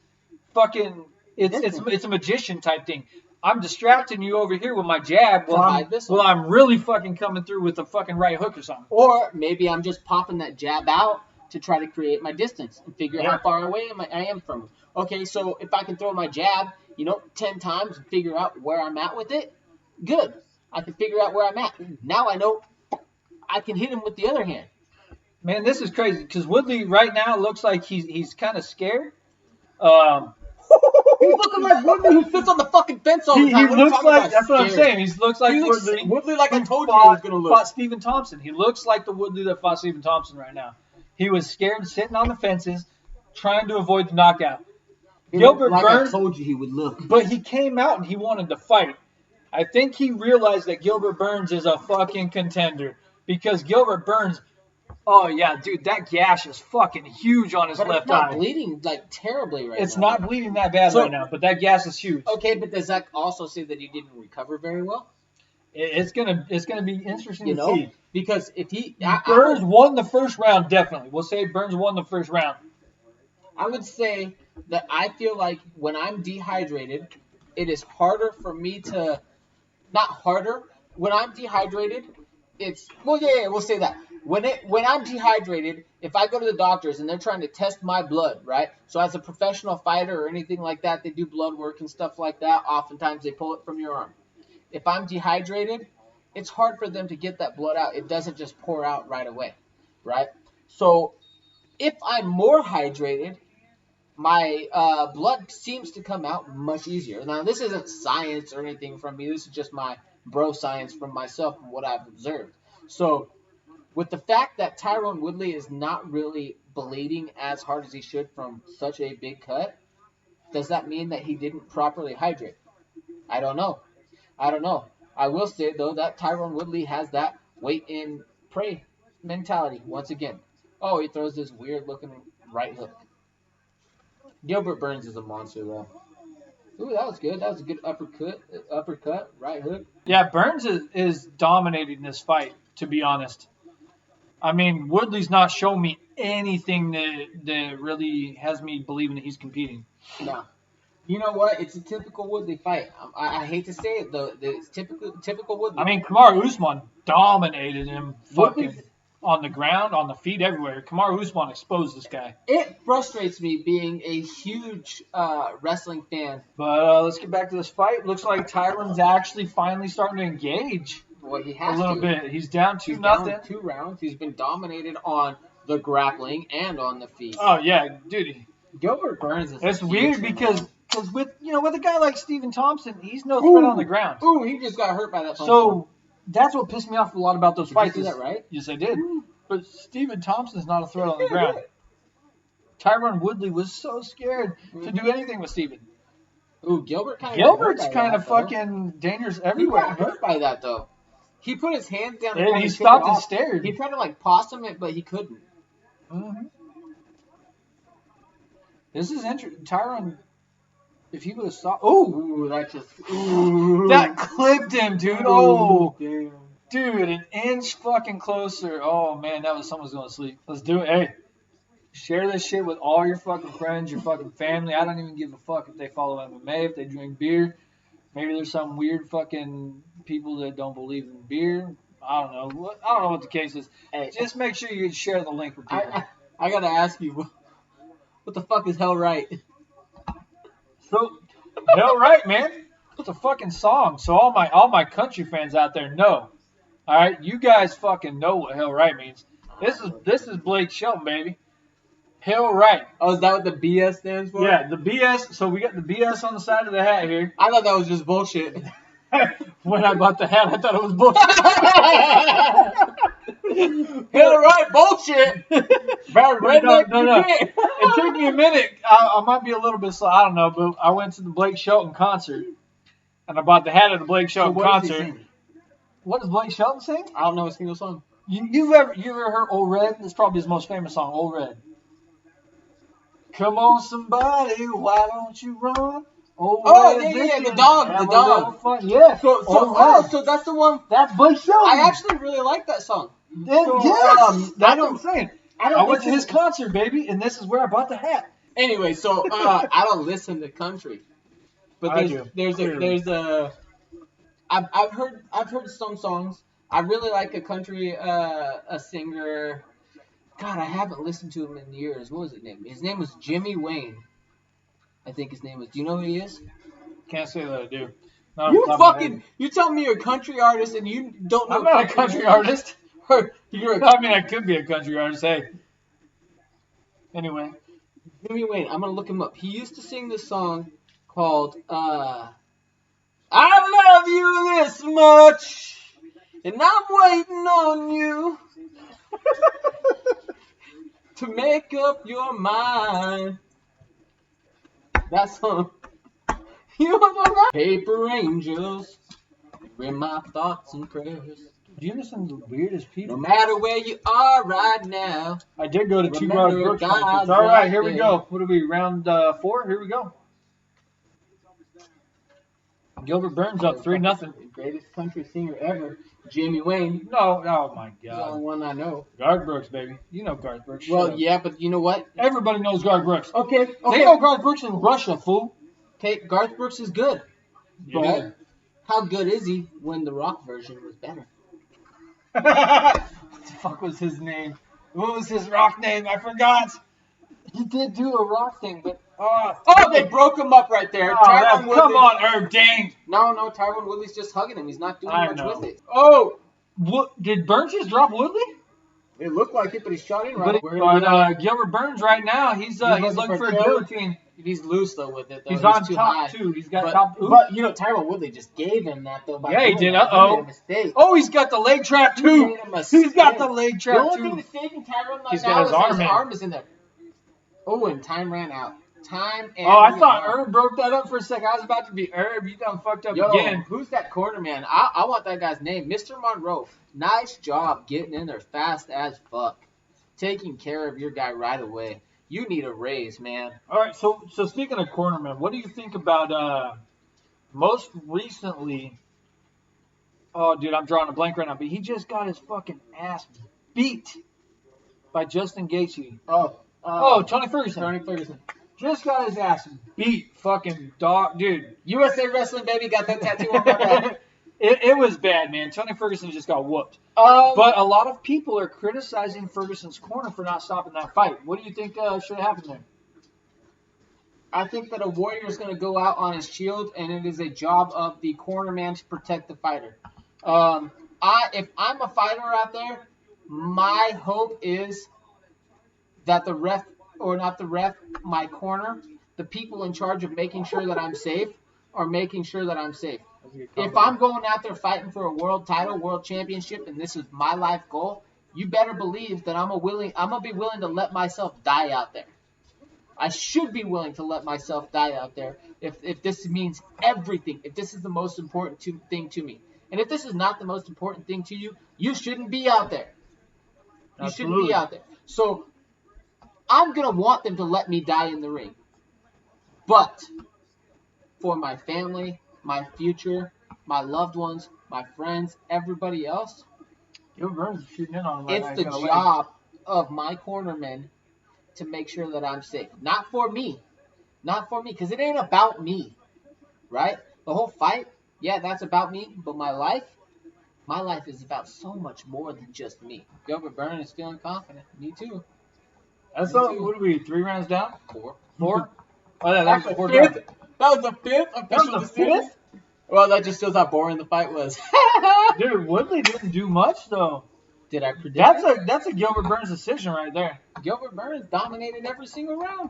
fucking. It's a magician type thing. I'm distracting you over here with my jab while I'm really fucking coming through with a fucking right hook or something. Or maybe I'm just popping that jab out to try to create my distance and figure out how far away I am from it. Okay, so if I can throw my jab, 10 times and figure out where I'm at with it, good. I can figure out where I'm at. Now I know I can hit him with the other hand. Man, this is crazy because Woodley right now looks like he's kind of scared. He's looking like Woodley who sits on the fucking fence all the time. He looks like, that's what I'm saying. He looks like Woodley like I told you he was going to look. Fought Stephen Thompson. He looks like the Woodley that fought Stephen Thompson right now. He was scared, sitting on the fences, trying to avoid the knockout. Gilbert Burns, I told you he would look. But he came out and he wanted to fight. I think he realized that Gilbert Burns is a fucking contender because Gilbert Burns, oh yeah, dude, that gash is fucking huge on his left eye. It's not bleeding like terribly right now. It's not bleeding that bad right now, but that gash is huge. Okay, but does that also say that he didn't recover very well? It's gonna be interesting to see because if he Burns won the first round, definitely. We'll say Burns won the first round. I would say that I feel like when I'm dehydrated, it is harder for me to. Not harder. When I'm dehydrated, we'll say that. When I'm dehydrated, if I go to the doctors and they're trying to test my blood, right? So as a professional fighter or anything like that, they do blood work and stuff like that. Oftentimes they pull it from your arm. If I'm dehydrated, it's hard for them to get that blood out. It doesn't just pour out right away, right? So if I'm more hydrated, my blood seems to come out much easier. Now, this isn't science or anything from me. This is just my bro science from myself and what I've observed. So, with the fact that Tyron Woodley is not really bleeding as hard as he should from such a big cut, does that mean that he didn't properly hydrate? I don't know. I will say, though, that Tyron Woodley has that wait and pray mentality once again. Oh, he throws this weird-looking right hook. Gilbert Burns is a monster, though. Ooh, that was good. That was a good uppercut, right hook. Yeah, Burns is dominating this fight, to be honest. I mean, Woodley's not showing me anything that really has me believing that he's competing. No. You know what? It's a typical Woodley fight. I hate to say it, though. It's typical Woodley. I mean, Kamaru Usman dominated him fucking on the ground, on the feet, everywhere. Kamaru Usman exposed this guy. It frustrates me being a huge wrestling fan. But let's get back to this fight. Looks like Tyron's actually finally starting to engage. Well, he has a little bit. He's down 2-0. Down 2 rounds. He's been dominated on the grappling and on the feet. Oh yeah, dude. Gilbert Burns is. It's weird because with a guy like Stephen Thompson, he's no threat on the ground. Ooh, he just got hurt by that punch. So that's what pissed me off a lot about those fights. Did you see that right? Yes, I did. But Stephen Thompson's not a threat on the ground. Tyron Woodley was so scared to do anything with Stephen. Ooh, Gilbert's kind of fucking dangerous everywhere. He got hurt by that though. He put his hands down and he stopped and stared. He tried to possum it, but he couldn't. Mm-hmm. This is interesting. Tyron, if he would have stopped. Oh, that clipped him, dude. Oh, damn. Dude, an inch fucking closer. Oh man, that was someone's going to sleep. Let's do it. Hey, share this shit with all your fucking friends, your fucking family. I don't even give a fuck if they follow MMA, if they drink beer. Maybe there's some weird fucking people that don't believe in beer. I don't know. I don't know what the case is. Hey, just make sure you share the link with people. I gotta ask you, what the fuck is Hell Right? So, Hell Right, man. It's a fucking song. So all my country fans out there know. All right, you guys fucking know what Hell Right means. This is Blake Shelton, baby. Hell Right. Oh, is that what the BS stands for? Yeah, the BS. So we got the BS on the side of the hat here. I thought that was just bullshit. When I bought the hat, I thought it was bullshit. Hell right, bullshit. No. It took me a minute. I might be a little bit slow. I don't know, but I went to the Blake Shelton concert, and I bought the hat at the Blake Shelton concert. What does Blake Shelton sing? I don't know a single song. You ever heard Old Red? That's probably his most famous song, Old Red. Come on, somebody, why don't you run? The dog. Yeah. So that's the one. That's Blake Shelton. I actually really like that song. That's what I'm saying. I went to his concert, baby, and this is where I bought the hat. Anyway, so I don't listen to country, but I've heard some songs. I really like a country a singer. God, I haven't listened to him in years. What was his name? His name was Jimmy Wayne. I think his name was. Do you know who he is? Can't say that I do. You tell me you're a country artist and you don't know. I'm not a country artist. I mean, I could be a country artist. Hey. Anyway. Jimmy Wayne. I'm gonna look him up. He used to sing this song called "I Love You This Much, and I'm waiting on you to make up your mind." That song. You know that? Paper angels, read my thoughts and prayers. Do you listen to the weirdest people? No matter where you are right now. I did go to two Garth Brooks concerts. All right, here we go. What are we, round 4? Here we go. Gilbert Burns up 3-0. Greatest country singer ever, Jimmy Wayne. No, oh my God. He's the only one I know. Garth Brooks, baby. You know Garth Brooks. Well, yeah, but you know what? Everybody knows Garth Brooks. Okay. They know Garth Brooks in Russia, fool. Okay, Garth Brooks is good. Yeah. But how good is he when the rock version was better? What the fuck was his name? What was his rock name? I forgot. He did do a rock thing, but they broke him up right there. Come on, Herb, dang. No, Tyron Woodley's just hugging him. He's not doing much with it. Oh, did Burns just drop Woodley? It looked like it, but he's shot in right. But Gilbert Burns right now, he's looking for a guillotine. He's loose though with it. Though. He's on top too. He's got top. But you know, Tyron Woodley just gave him that though. Yeah, he did. Oh, he's got the leg trap too. He's got the leg trap too. The only thing that's saving Tyron he's got his arm is in there. Oh, and time ran out. I thought Herb broke that up for a second. I was about to be Herb. You done fucked up again. Who's that corner man? I want that guy's name. Mr. Monroe. Nice job getting in there fast as fuck. Taking care of your guy right away. You need a raise, man. All right, so speaking of cornermen, what do you think about most recently? Oh, dude, I'm drawing a blank right now, but he just got his fucking ass beat by Justin Gaethje. Tony Ferguson. Tony Ferguson. Just got his ass beat, fucking dog, dude. USA Wrestling, baby, got that tattoo on my back. It was bad, man. Tony Ferguson just got whooped. But a lot of people are criticizing Ferguson's corner for not stopping that fight. What do you think should have happened there? I think that a warrior is going to go out on his shield, and it is a job of the corner man to protect the fighter. If I'm a fighter out there, my hope is that the ref, or not the ref, my corner, the people in charge of making sure that I'm safe, are making sure that I'm safe. If I'm going out there fighting for a world title, world championship, and this is my life goal, you better believe that I'm gonna be willing to let myself die out there. I should be willing to let myself die out there if this means everything. If this is the most important thing to me, and if this is not the most important thing to you, you shouldn't be out there. You shouldn't be out there. So I'm gonna want them to let me die in the ring, but for my family, my future, my loved ones, my friends, everybody else, it's the job of my cornermen to make sure that I'm safe. Not for me, because it ain't about me, right? The whole fight, yeah, that's about me, but my life is about so much more than just me. Gilbert Burns is feeling confident. Me too. That's all. What are we? 3 rounds down? 4. Oh, yeah, that's the 4th. That was the 5th official decision. Well, that just shows how boring the fight was. Dude, Woodley didn't do much though. Did I predict that's a Gilbert Burns decision right there. Gilbert Burns dominated every single round.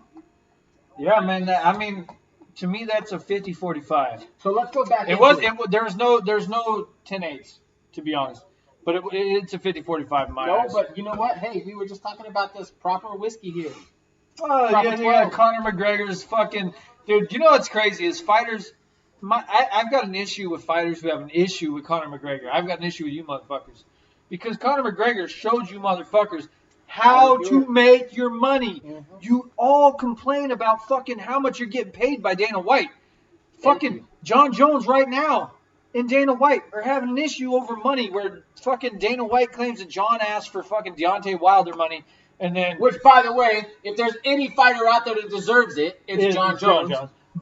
Yeah, man. to me, that's a 50-45. So let's go back. There's no 10-8s, to be honest. But it's a 50-45 in my eyes. No, but you know what? Hey, we were just talking about this proper whiskey here. Oh, yeah, Conor McGregor's fucking... Dude, you know what's crazy is fighters... I've got an issue with fighters who have an issue with Conor McGregor. I've got an issue with you motherfuckers. Because Conor McGregor showed you motherfuckers how to make your money. Mm-hmm. You all complain about fucking how much you're getting paid by Dana White. Fucking John Jones right now and Dana White are having an issue over money where fucking Dana White claims that John asked for fucking Deontay Wilder money. And then, which, by the way, if there's any fighter out there that deserves it, it's John Jones.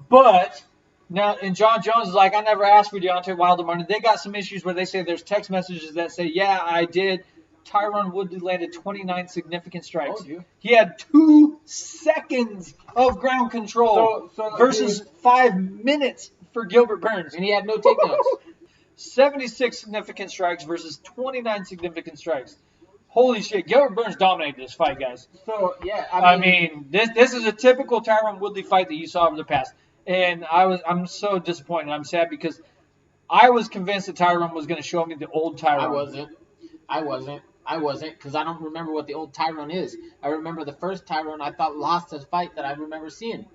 But now, and John Jones is like, I never asked for Deontay Wilder money. They got some issues where they say there's text messages that say, yeah, I did. Tyron Woodley landed 29 significant strikes. He had 2 seconds of ground control versus 5 minutes for Gilbert Burns. And he had no takedowns. 76 significant strikes versus 29 significant strikes. Holy shit, Gilbert Burns dominated this fight, guys. So, yeah, I mean this is a typical Tyron Woodley fight that you saw over the past. And I'm so disappointed. I'm sad because I was convinced that Tyron was going to show me the old Tyron. I wasn't because I don't remember what the old Tyron is. I remember the first Tyron I thought lost a fight that I remember seeing.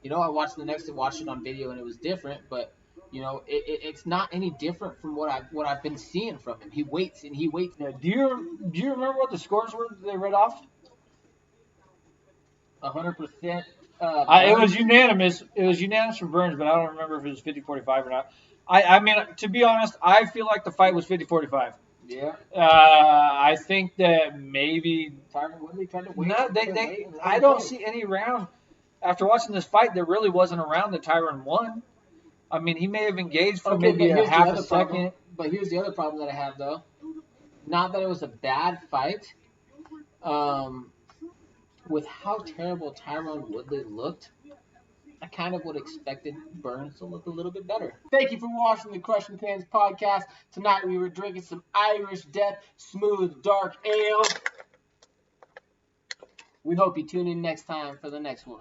You know, I watched it on video and it was different, but you know, it's not any different from what I've been seeing from him. He waits and he waits. Yeah, do you remember what the scores were that they read off? 100%. It was unanimous. It was unanimous for Burns, but I don't remember if it was 50-45 or not. I mean, to be honest, I feel like the fight was 50-45. Yeah. I think that maybe Tyron Woodley tried to wait. No, I don't see any round. After watching this fight, there really wasn't a round that Tyron won. I mean, he may have engaged for maybe a half a second. But here's the other problem that I have, though. Not that it was a bad fight. With how terrible Tyron Woodley looked, I kind of would have expected Burns to look a little bit better. Thank you for watching the Crushing Pans podcast. Tonight we were drinking some Irish Death Smooth Dark Ale. We hope you tune in next time for the next one.